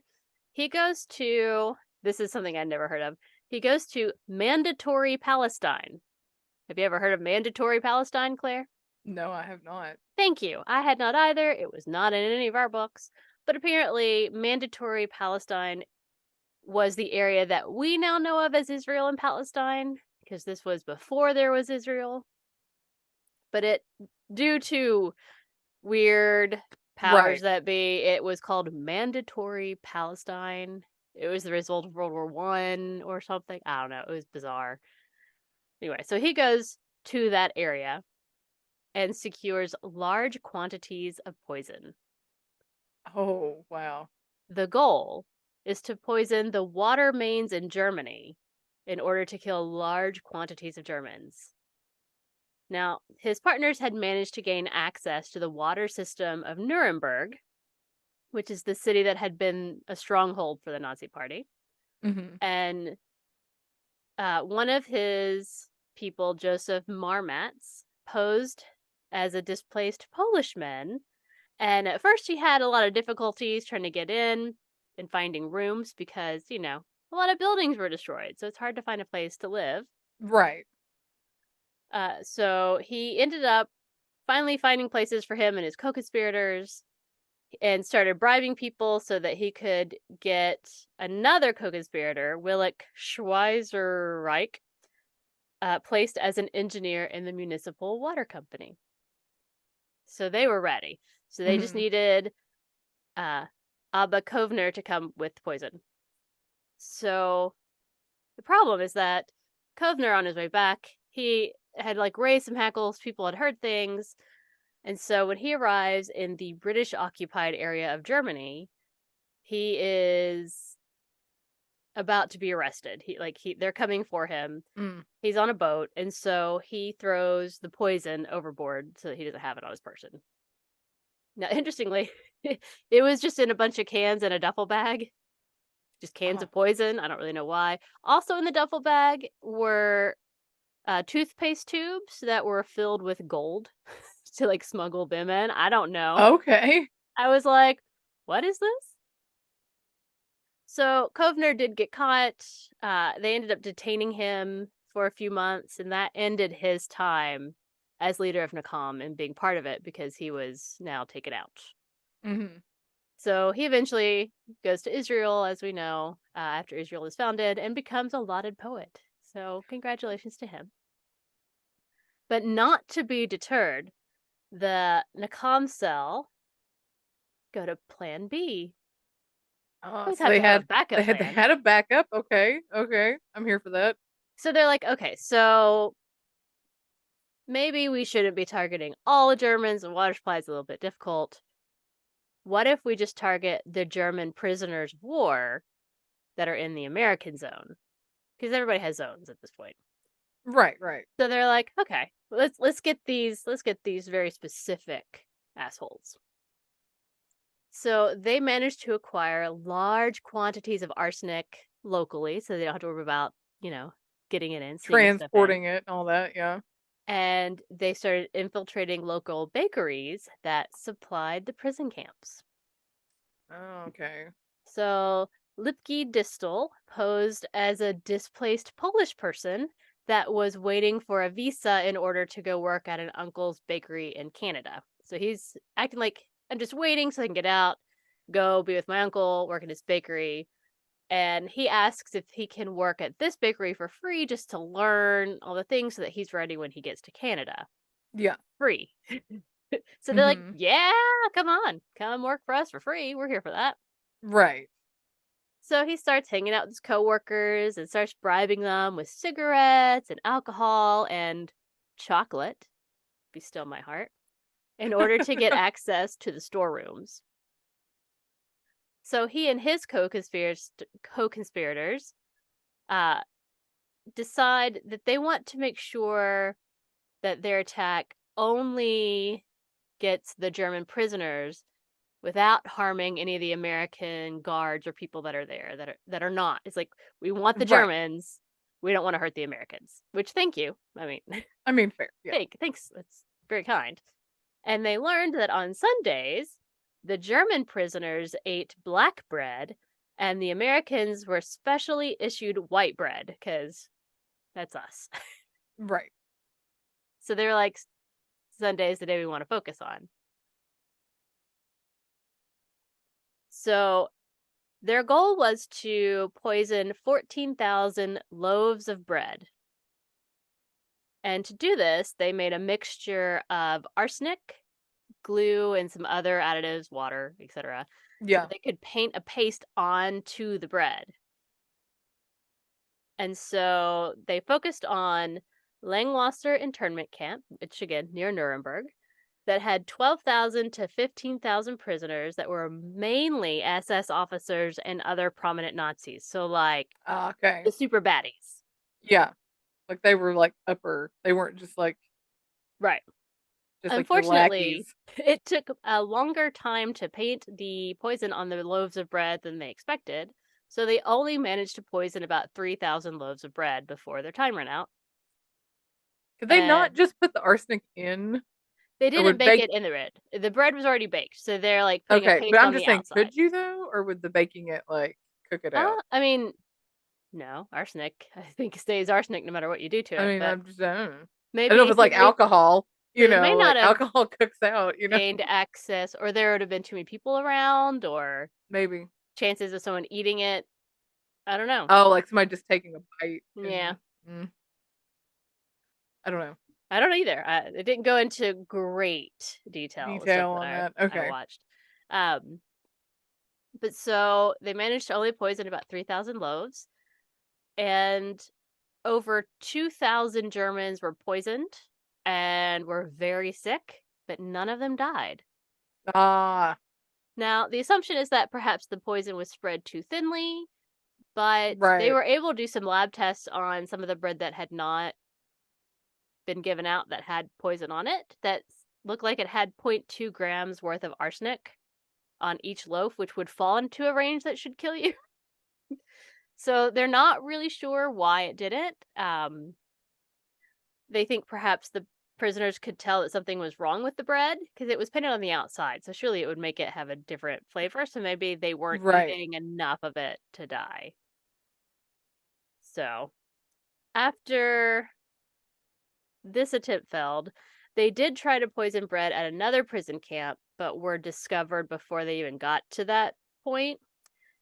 He goes to, this is something I'd never heard of. He goes to Mandatory Palestine. Have you ever heard of Mandatory Palestine, Claire? No, I have not. Thank you. I had not either. It was not in any of our books. But apparently, Mandatory Palestine was the area that we now know of as Israel and Palestine, because this was before there was Israel. But due to weird powers Right. that be, it was called Mandatory Palestine. It was the result of World War I or something. I don't know. It was bizarre. Anyway, so he goes to that area and secures large quantities of poison. Oh, wow. The goal is to poison the water mains in Germany in order to kill large quantities of Germans. Now, his partners had managed to gain access to the water system of Nuremberg, which is the city that had been a stronghold for the Nazi Party. hmm And one of his people, Joseph Marmatz, posed as a displaced Polishman. And at first, he had a lot of difficulties trying to get in and finding rooms because, a lot of buildings were destroyed. So it's hard to find a place to live. Right. So he ended up finally finding places for him and his co conspirators. and started bribing people so that he could get another co-conspirator, Willich Schweizerreich, placed as an engineer in the municipal water company. So they were ready. So they just Mhm. needed Abba Kovner to come with poison. So the problem is that Kovner, on his way back, he had raised some hackles. People had heard things. And so when he arrives in the British occupied area of Germany, he is about to be arrested. They're coming for him. Mm. He's on a boat, and so he throws the poison overboard so that he doesn't have it on his person. Now, interestingly, it was just in a bunch of cans in a duffel bag, just cans Oh. of poison. I don't really know why. Also in the duffel bag were toothpaste tubes that were filled with gold to smuggle them in. I don't know. Okay. I was like, what is this? So Kovner did get caught. They ended up detaining him for a few months, and that ended his time as leader of Nakam and being part of it because he was now taken out. Mhm. So he eventually goes to Israel, as we know, after Israel is founded, and becomes a lauded poet. So congratulations to him. But not to be deterred, the Nakam cell go to Plan B. Always So have they to have a had backup they plan. had a backup. Okay. Okay. I'm here for that. So they're like, okay, so maybe we shouldn't be targeting all the Germans, and water supply is a little bit difficult. What if we just target the German prisoners of war that are in the American zone? Because everybody has zones at this point. Right, right. So they're like, okay, let's get these very specific assholes. So they managed to acquire large quantities of arsenic locally, so they don't have to worry about, getting it in, sneaking stuff in. Transporting it and all that, yeah. And they started infiltrating local bakeries that supplied the prison camps. Oh, okay. So Lipke Distel posed as a displaced Polish person that was waiting for a visa in order to go work at an uncle's bakery in Canada. So he's acting like, I'm just waiting so I can get out, go be with my uncle, work at his bakery. And he asks if he can work at this bakery for free just to learn all the things so that he's ready when he gets to Canada. Yeah. Free. So they're like, Mhm. yeah, come on, come work for us for free. We're here for that. Right. So he starts hanging out with his coworkers and starts bribing them with cigarettes and alcohol and chocolate, be still my heart, in order to get access to the storerooms. So he and his co-conspirators uh, decide that they want to make sure that their attack only gets the German prisoners without harming any of the American guards or people that are there that are not. It's like we want the Right. Germans, we don't want to hurt the Americans. Which thank you. I mean, I mean, fair, yeah. thanks. That's very kind. And they learned that on Sundays, the German prisoners ate black bread and the Americans were specially issued white bread because that's us. Right. So they were like, Sunday's the day we want to focus on. So their goal was to poison 14,000 loaves of bread. And to do this, they made a mixture of arsenic, glue, and some other additives, water, etc., so Yeah. that they could paint a paste onto the bread. And so they focused on Langwasser internment camp, Michigan, near Nuremberg, that had 12,000 to 15,000 prisoners that were mainly SS officers and other prominent Nazis. So, Okay. the super baddies. Yeah. Like they were like upper. They weren't Right. just like your Unfortunately, lackeys. it took a longer time to paint the poison on the loaves of bread than they expected. So they only managed to poison about 3,000 loaves of bread before their time ran out. Could they not And just put the arsenic in they or didn't would bake bake? it in the bread. The bread was already baked. So they're putting a Okay, but paste I'm on just the saying, outside. could you though, or would the baking it cook it out? I mean, no, arsenic. I think stays arsenic no matter what you do to I it. mean, But I'm just I don't know. I don't know maybe if if it's you like leave. alcohol. So they may not like have alcohol cooks out, gained access, or there would have been too many people around, or maybe. chances of someone eating it. I don't know. Oh, like somebody just taking a bite Yeah. and I don't know. I don't either. It didn't go into great detail, the stuff Detail that on that. I Okay. watched. Um, but so they managed to only poison about 3,000 loaves, and over 2,000 Germans were poisoned and were very sick, but none of them died. Ah, Now, the assumption is that perhaps the poison was spread too thinly, but they right. were able to do some lab tests on some of the bread that had not been given out that had poison on it that looked like it had zero point 0.2 grams worth of arsenic on each loaf, which would fall into a range that should kill you. So they're not really sure why it didn't. They think perhaps the prisoners could tell that something was wrong with the bread because it was painted on the outside. So surely it would make it have a different flavor. So maybe they weren't Right. eating enough of it to die. So after this attempt failed, they did try to poison bread at another prison camp, but were discovered before they even got to that point,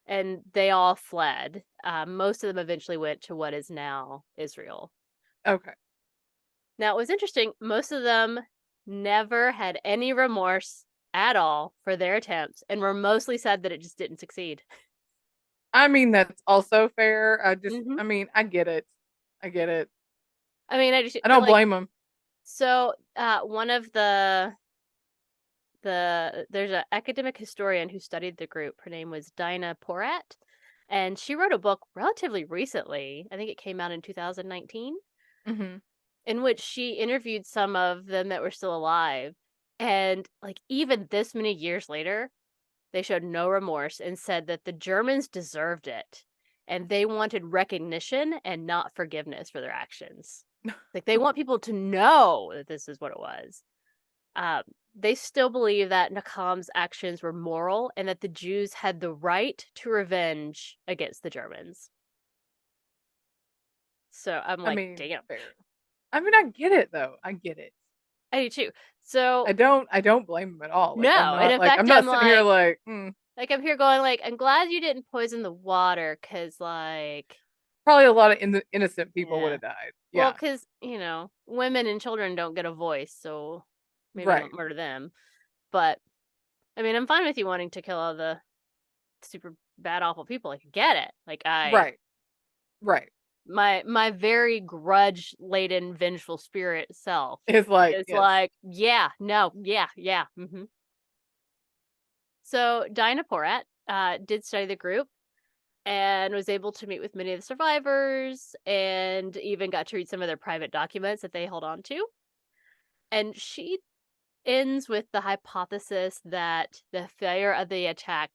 and they all fled. Most of them eventually went to what is now Israel. Okay. Now, it was interesting, most of them never had any remorse at all for their attempts and were mostly sad that it just didn't succeed. I mean, that's also fair. Hmm. I mean, I get it. I get it. I mean, I just I don't like, blame them. so one of there's an academic historian who studied the group. Her name was Dinah Porat, and she wrote a book relatively recently. I think it came out in 2019, Hmm. in which she interviewed some of them that were still alive. And like even this many years later, they showed no remorse and said that the Germans deserved it and they wanted recognition and not forgiveness for their actions. Like they want people to know that this is what it was. Um, they still believe that Nakam's actions were moral and that the Jews had the right to revenge against the Germans. So I'm I like, mean, damn. fair. I mean, I get it though. I get it. I do too. So I don't blame them at all. no, and in I'm fact, not sitting here like, mm. I'm here going like, I'm glad you didn't poison the water, because like, Probably a lot of innocent people would yeah, have died. well, Yeah. because women and children don't get a voice, so maybe Right. don't murder them. But I mean, I'm fine with you wanting to kill all the super bad, awful people. I get it. Like Right. Right. my very grudge laden vengeful spirit self It's like, is yes. like, yeah, no, yeah, yeah. So Dinah Porat did study the group and was able to meet with many of the survivors and even got to read some of their private documents that they hold on to. And she ends with the hypothesis that the failure of the attack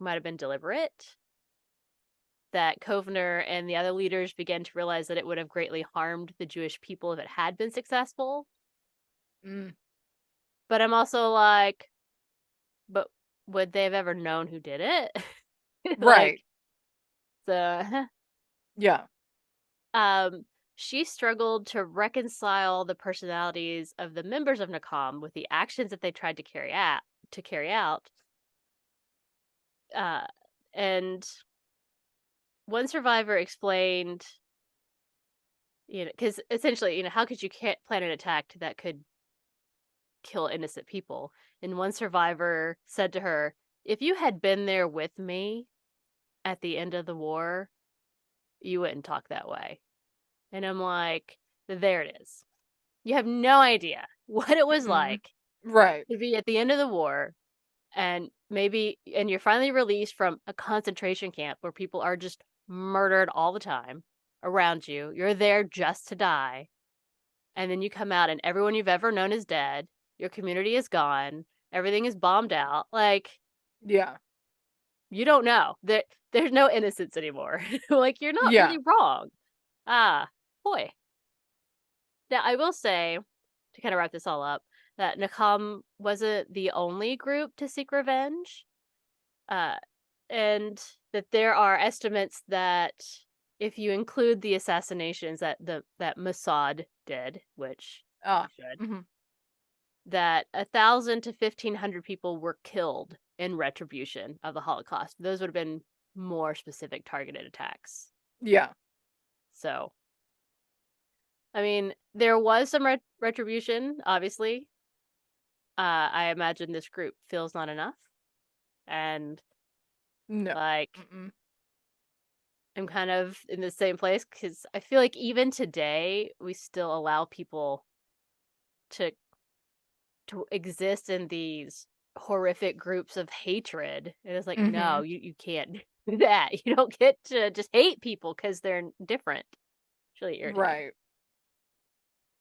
might have been deliberate, that Kovner and the other leaders began to realize that it would have greatly harmed the Jewish people if it had been successful. Mm. But I'm also like, but would they have ever known who did it? Like, Right. so, Yeah. um, she struggled to reconcile the personalities of the members of Nakam with the actions that they tried to carry out. Uh, and one survivor explained, because essentially, how could you plan an attack that could kill innocent people? And one survivor said to her, "If you had been there with me at the end of the war, you wouldn't talk that way." And I'm like, there it is. You have no idea what it was Mm. like Right. to be at the end of the war, and you're finally released from a concentration camp where people are just murdered all the time around you. You're there just to die. And then you come out and everyone you've ever known is dead. Your community is gone. Everything is bombed out. Like, Yeah. you don't know. There's no innocence anymore. Like, you're not Yeah. really wrong. Ah, boy. Now, I will say, to kind of wrap this all up, that Nakam wasn't the only group to seek revenge. Uh, and that there are estimates that if you include the assassinations that Mossad did, which you Ah. should, Mhm. that 1,000 to 1,500 people were killed in retribution of the Holocaust. Those would have been more specific targeted attacks. Yeah. So, I mean, there was some retribution, obviously. I imagine this group feels not enough. And, No. like, Mm-mm. I'm kind of in the same place because I feel like even today, we still allow people to exist in these horrific groups of hatred. And it's like, no, Mm-hmm. you can't do that. You don't get to just hate people because they're different. It's really irritating. Right.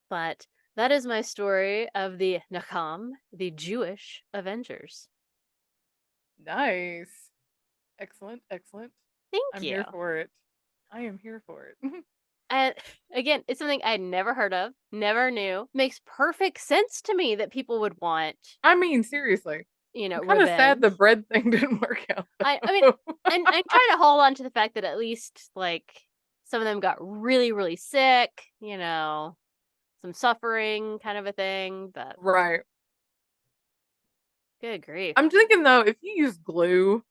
But that is my story of the Nakam, the Jewish Avengers. Nice. Excellent. Excellent. Thank I'm you. here for it. I am here for it. And again, it's something I'd never heard of, never knew. Makes perfect sense to me that people would want, I mean, seriously. I'm kind of sad revenge. the bread thing didn't work out. I mean, and I'm trying to hold on to the fact that at least like some of them got really, really sick, some suffering kind of a thing, but Right. good grief. I'm thinking though, if you use glue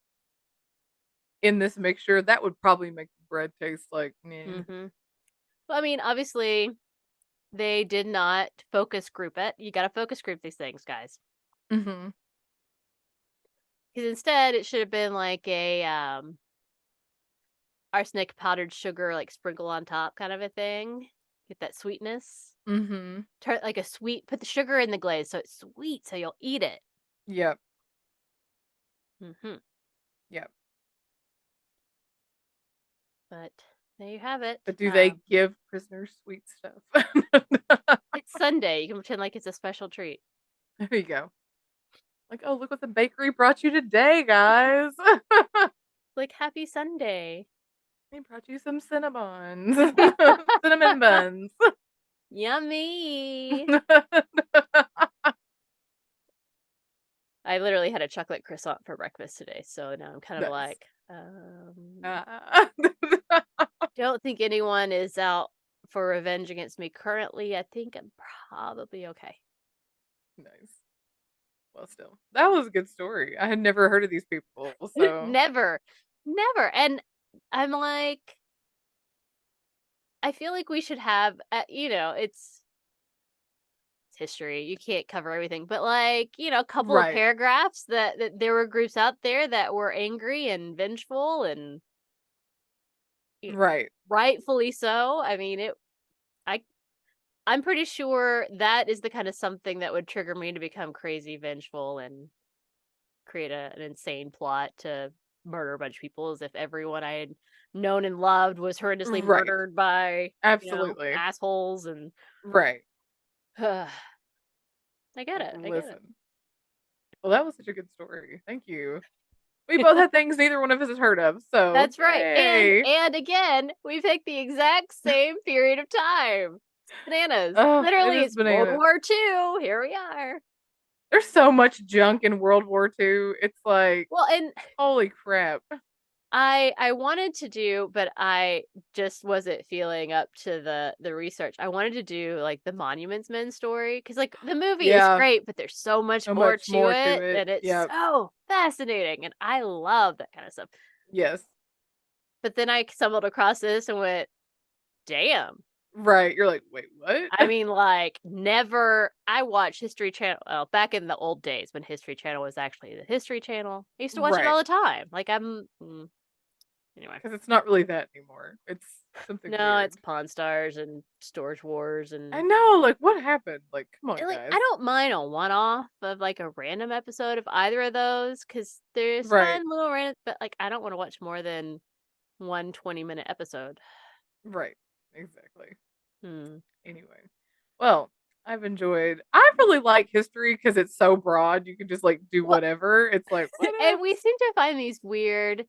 in this mixture, that would probably make the bread taste like meh. Mm-hmm. Well, I mean, obviously they did not focus group it. You gotta focus group these things, guys. Mm-hmm. Because instead it should have been like a arsenic powdered sugar like sprinkle on top kind of a thing. Get that sweetness. Mm-hmm. Turn like a sweet, put the sugar in the glaze so it's sweet so you'll eat it. Yep. Mm-hmm. Yep. But there you have it. But do they give prisoners sweet stuff? It's Sunday. You can pretend like it's a special treat. There you go. Like, oh, look what the bakery brought you today, guys. Like, happy Sunday. They brought you some cinnamons. Cinnamon buns. Yummy. I literally had a chocolate croissant for breakfast today, so now I'm kind of Nice. like, Ah. don't think anyone is out for revenge against me currently. I think I'm probably okay. Nice. Well, still, that was a good story. I had never heard of these people, so Never. Never. And I'm like, I feel like we should have, it's history. You can't cover everything, but like, a couple of right, paragraphs that there were groups out there that were angry and vengeful and right, rightfully so. I mean, I I'm pretty sure that is the kind of something that would trigger me to become crazy vengeful and create an insane plot to murder a bunch of people, as if everyone I had known and loved was horrendously right. murdered by, Absolutely, assholes and right. I get it. I get it. Listen, well, that was such a good story. Thank you. We both had things neither one of us has heard of, so That's right. yay! And again, we picked the exact same period of time. Bananas. Oh, it Literally, is it's World bananas. War II. Here we are. There's so much junk in World War II. It's like, Well, and holy crap. I wanted to do, but I just wasn't feeling up to the research. I wanted to do like the Monuments Men story because like the movie is Yeah, great, but there's so much so more much to more to it, it. and it's Yep. so fascinating, and I love that kind of stuff. Yes. But then I stumbled across this and went, "Damn." Right. You're like, wait, what? I mean, like, never. I watched History Channel back in the old days when History Channel was actually the History Channel. I used to watch it Right. all the time. Like, anyway. Because it's not really that anymore. It's something No, it's weird. Pawn Stars and Storage Wars I and know. Like, what happened? Like, come on, like guys. I don't mind a one-off of like a random episode of either of those because there's Right. fun little random, but like I don't want to watch more than one 20-minute episode. Right. Exactly. Hmm. Anyway. Well, I really like history because it's so broad. You can just like do Well, whatever. It's like, what and we else? seem to find these weird.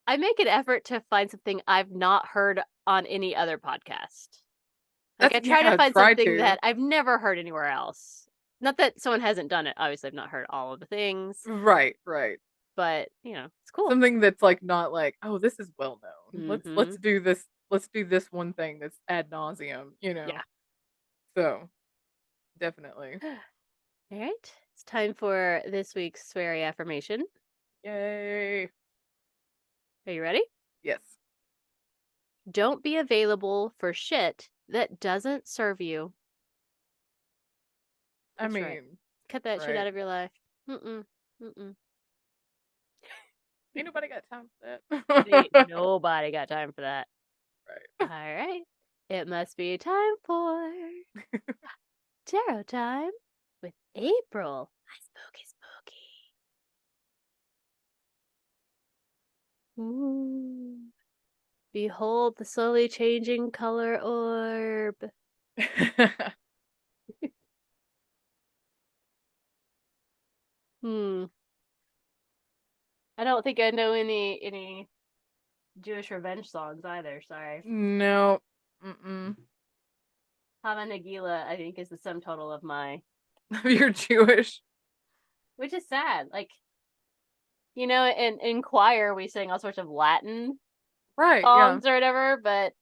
I make an effort to find something I've not heard on any other podcast. Like I try to Yeah, find try something to. that I've never heard anywhere else. Not that someone hasn't done it. Obviously, I've not heard all of the things, Right, right. but it's cool. Something that's like not like, oh, this is well known. Let's Mm-hmm. do this. Let's do this one thing that's ad nauseum. Yeah. So definitely. All right. It's time for this week's sweary affirmation. Yay. Are you ready? Yes. Don't be available for shit that doesn't serve you. I That's right. mean, Cut that shit right. out of your life. Mm-mm. Mm-mm. Ain't nobody got time for Ain't that. nobody got time for that. Right. All right. It must be time for tarot time with April. Hi, spooky, spooky. Ooh. Behold the slowly changing color orb. Hmm. I don't think I know any Jewish revenge songs either. Sorry. No. Mm-mm. Hava Nagila, I think, is the sum total of my, You're Jewish. which is sad. Like, in choir we sing all sorts of Latin Right, yeah. songs or whatever, but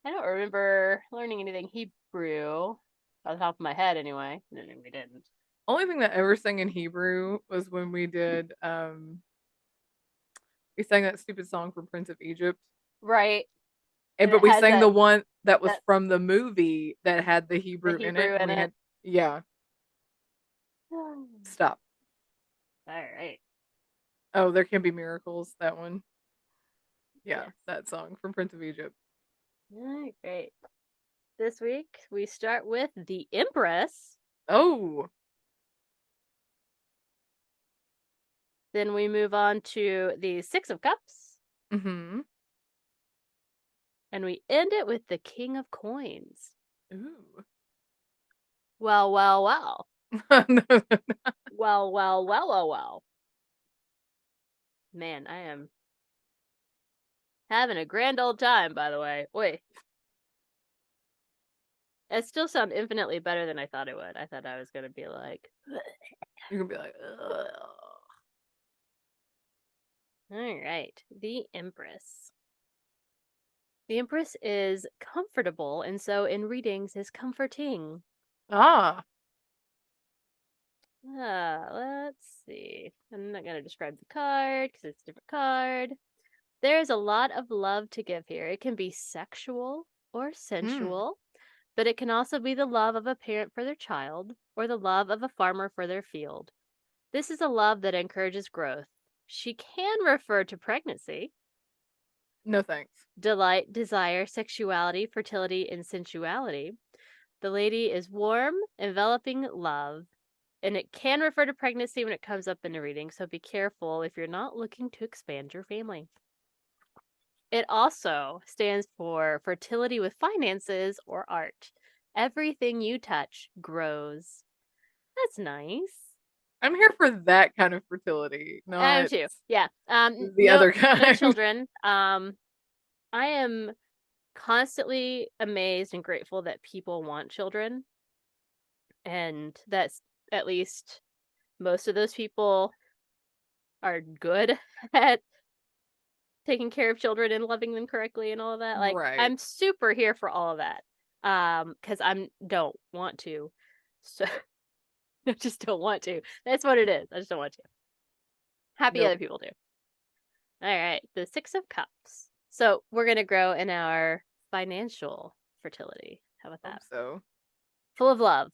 I don't remember learning anything Hebrew off the top of my head anyway. No, we didn't. Only thing that I ever sang in Hebrew was when we sang that stupid song from Prince of Egypt. Right. And And it but we has sang the one that was that from the movie that had the the Hebrew in it, Hebrew and in we it. had yeah. All Stop. right. Oh, there can be miracles. That one. Yeah, Yes. that song from Prince of Egypt. All right, great. This week we start with the Empress. Oh. Then we move on to the Six of Cups. Mm-hmm. And we end it with the King of Coins. Ooh. Well, well, well. No. Well, well, well, well, well. Man, I am having a grand old time, by the way. Wait. It still sounds infinitely better than I thought it would. I thought I was going to be like, You can be like, ugh. all right, the Empress. The Empress is comfortable, and so in readings is comforting. Ah. Let's see. I'm not going to describe the card because it's a different card. There is a lot of love to give here. It can be sexual or Hmm. sensual, but it can also be the love of a parent for their child or the love of a farmer for their field. This is a love that encourages growth. She can refer to pregnancy, No thanks. delight, desire, sexuality, fertility, and sensuality. The lady is warm, enveloping love, and it can refer to pregnancy when it comes up in a reading, so be careful if you're not looking to expand your family. It also stands for fertility with finances or art. Everything you touch grows. That's nice. I'm here for that kind of fertility, I am not too. Yeah. the No, other no kind. children. I am constantly amazed and grateful that people want children, and that's at least most of those people are good at taking care of children and loving them correctly and all of that. Like, Right. I'm super here for all of that. Because I don't want to. So I just don't want to. That's what it is. I just don't want to. Happy other Nope. people do. All right, the Six of Cups. So we're gonna grow in our financial fertility. How about Hope that? so. Full of love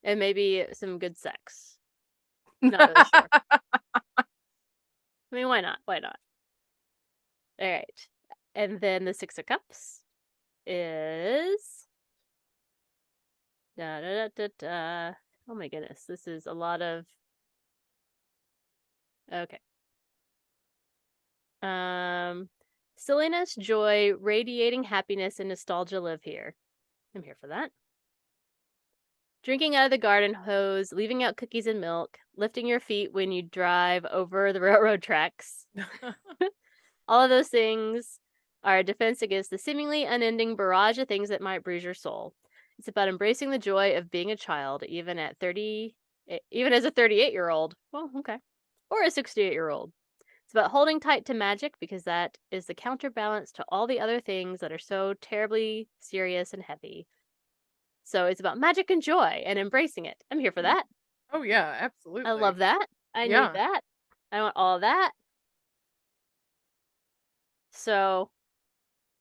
and maybe some good sex. Not really sure. I mean, why not? Why not? All right, and then the Six of Cups is da da da da da. Oh my goodness, this is a lot of okay. Silliness, joy, radiating happiness, and nostalgia live here. I'm here for that. Drinking out of the garden hose, leaving out cookies and milk, lifting your feet when you drive over the railroad tracks. All of those things are a defense against the seemingly unending barrage of things that might bruise your soul. It's about embracing the joy of being a child, even at 30, even as a 38-year-old. Well, okay. Or a 68-year-old. It's about holding tight to magic because that is the counterbalance to all the other things that are so terribly serious and heavy. So it's about magic and joy and embracing it. I'm here for that. Oh yeah, I absolutely. love that. I need Yeah. that. I want all of that. So,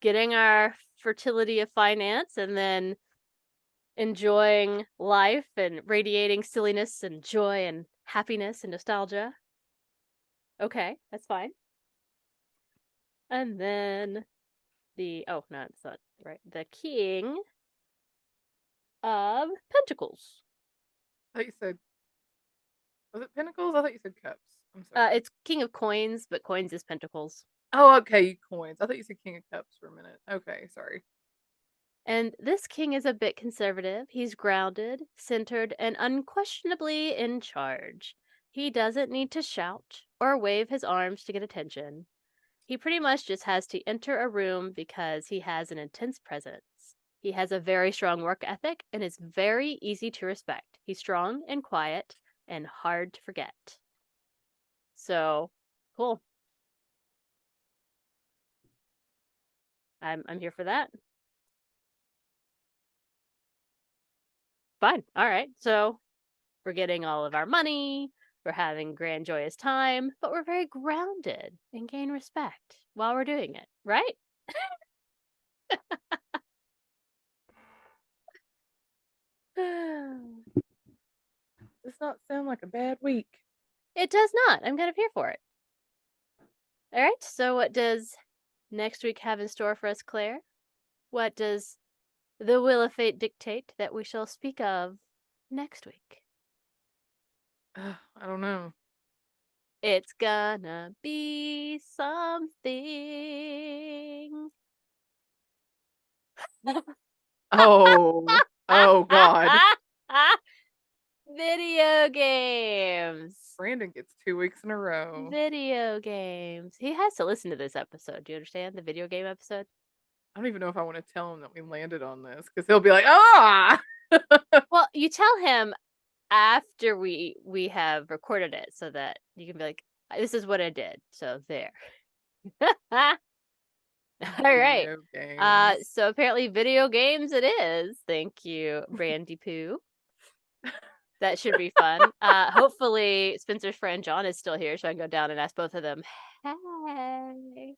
getting our fertility of finance and then enjoying life and radiating silliness and joy and happiness and nostalgia. Okay, that's fine. And then oh no, it's not right. The King of Pentacles. I thought you said, was it Pinnacles? I thought you said Cups. I'm sorry. It's King of Coins, but coins is Pentacles. Oh, okay, coins. I thought you said King of Cups for a minute. Okay, sorry. And this king is a bit conservative. He's grounded, centered, and unquestionably in charge. He doesn't need to shout or wave his arms to get attention. He pretty much just has to enter a room because he has an intense presence. He has a very strong work ethic and is very easy to respect. He's strong and quiet and hard to forget. So, cool. I'm here for that. Fine. All right. So, we're getting all of our money, we're having grand joyous time, but we're very grounded and gain respect while we're doing it, right? Does not sound like a bad week. It does not. I'm kind of here for it. All right. So, what does next week have in store for us, Claire? What does the will of fate dictate that we shall speak of next week? I don't know. It's gonna be something. Oh, oh God. Video games. Brandon gets 2 weeks in a row. Video games. He has to listen to this episode. Do you understand? The video game episode? I don't even know if I want to tell him that we landed on this because he'll be like, ah. Well, you tell him after we have recorded it so that you can be like, this is what I did. So there. All right. Video games. So apparently video games it is. Thank you, Brandy Poo. That should be fun. Hopefully Spencer's friend John is still here so I can go down and ask both of them, hey.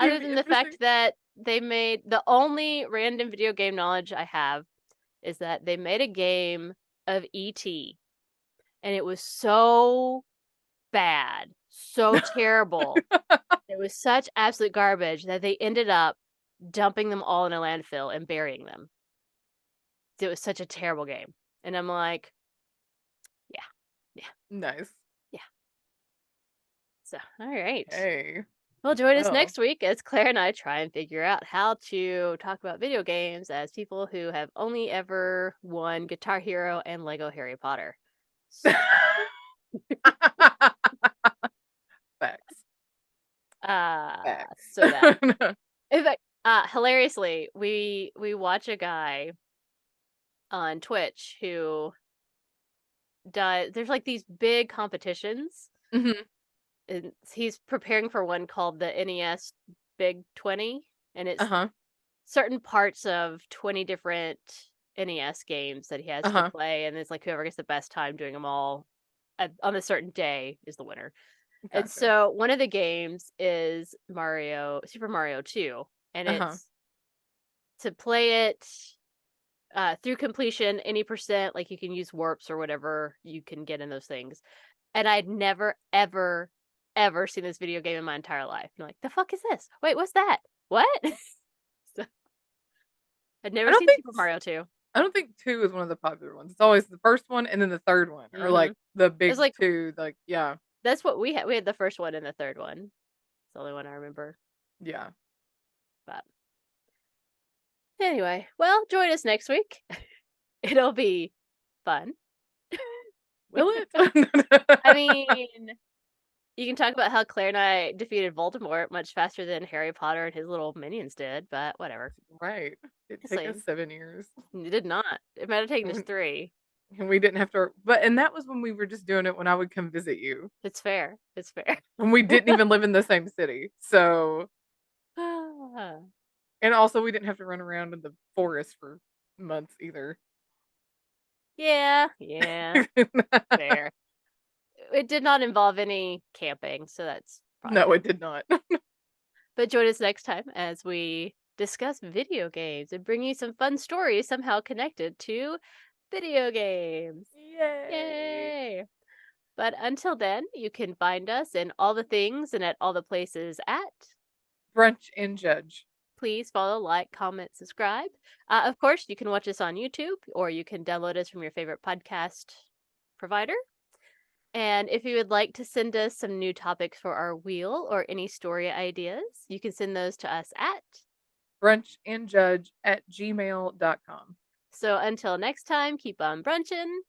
It'd Other be than the interesting. fact that they made the only random video game knowledge I have is that they made a game of E.T. and it was so bad, so terrible. It was such absolute garbage that they ended up dumping them all in a landfill and burying them. It was such a terrible game. And I'm like, yeah, yeah, Nice. yeah. So, all right. Hey. Well, join us Well. next week as Claire and I try and figure out how to talk about video games as people who have only ever won Guitar Hero and Lego Harry Potter. So, Facts. Facts. so that. In fact, hilariously, we watch a guy on Twitch who there's like these big competitions. Mhm. And he's preparing for one called the NES Big 20, and it's Uh-huh. certain parts of 20 different NES games that he has to Uh-huh. play, and it's like whoever gets the best time doing them all on a certain day is the winner. And Gotcha. so one of the games is Super Mario 2, and Uh-huh. it's to play it through completion, any percent, like you can use warps or whatever you can get in those things. And I'd never, ever, ever seen this video game in my entire life. I'm like, the fuck is this? Wait, what's that? What? So, I'd I never don't seen think Super Mario 2. I don't think 2 is one of the popular ones. It's always the first one and then the third one, or Mm-hmm. like the It's big like, 2, like yeah. that's what we had. We had the first one and the third one. It's the only one I remember. Yeah. But anyway, well, join us next week. It'll be fun. Will it? I mean, you can talk about how Claire and I defeated Voldemort much faster than Harry Potter and his little minions did, but whatever. Right. It took us Honestly, 7 years. it did not. It might have taken us And 3. we didn't have to, and that was when we were just doing it when I would come visit you. It's fair. It's fair. When we didn't even live in the same city. So, and also we didn't have to run around in the forest for months either. Yeah, fair. It did not involve any camping, so that's probably No, good. it did not. But join us next time as we discuss video games and bring you some fun stories somehow connected to video games. Yay. Yay! But until then, you can find us in all the things and at all the places at. Brunch and Judge. Please follow, like, comment, subscribe. Of course, you can watch us on YouTube or you can download us from your favorite podcast provider. And if you would like to send us some new topics for our wheel or any story ideas, you can send those to us at. brunchandjudge@gmail.com. So until next time, keep on brunching.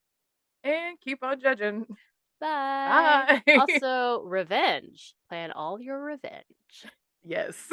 And keep on judging. Bye. Bye. Also, revenge. Plan all your revenge. Yes.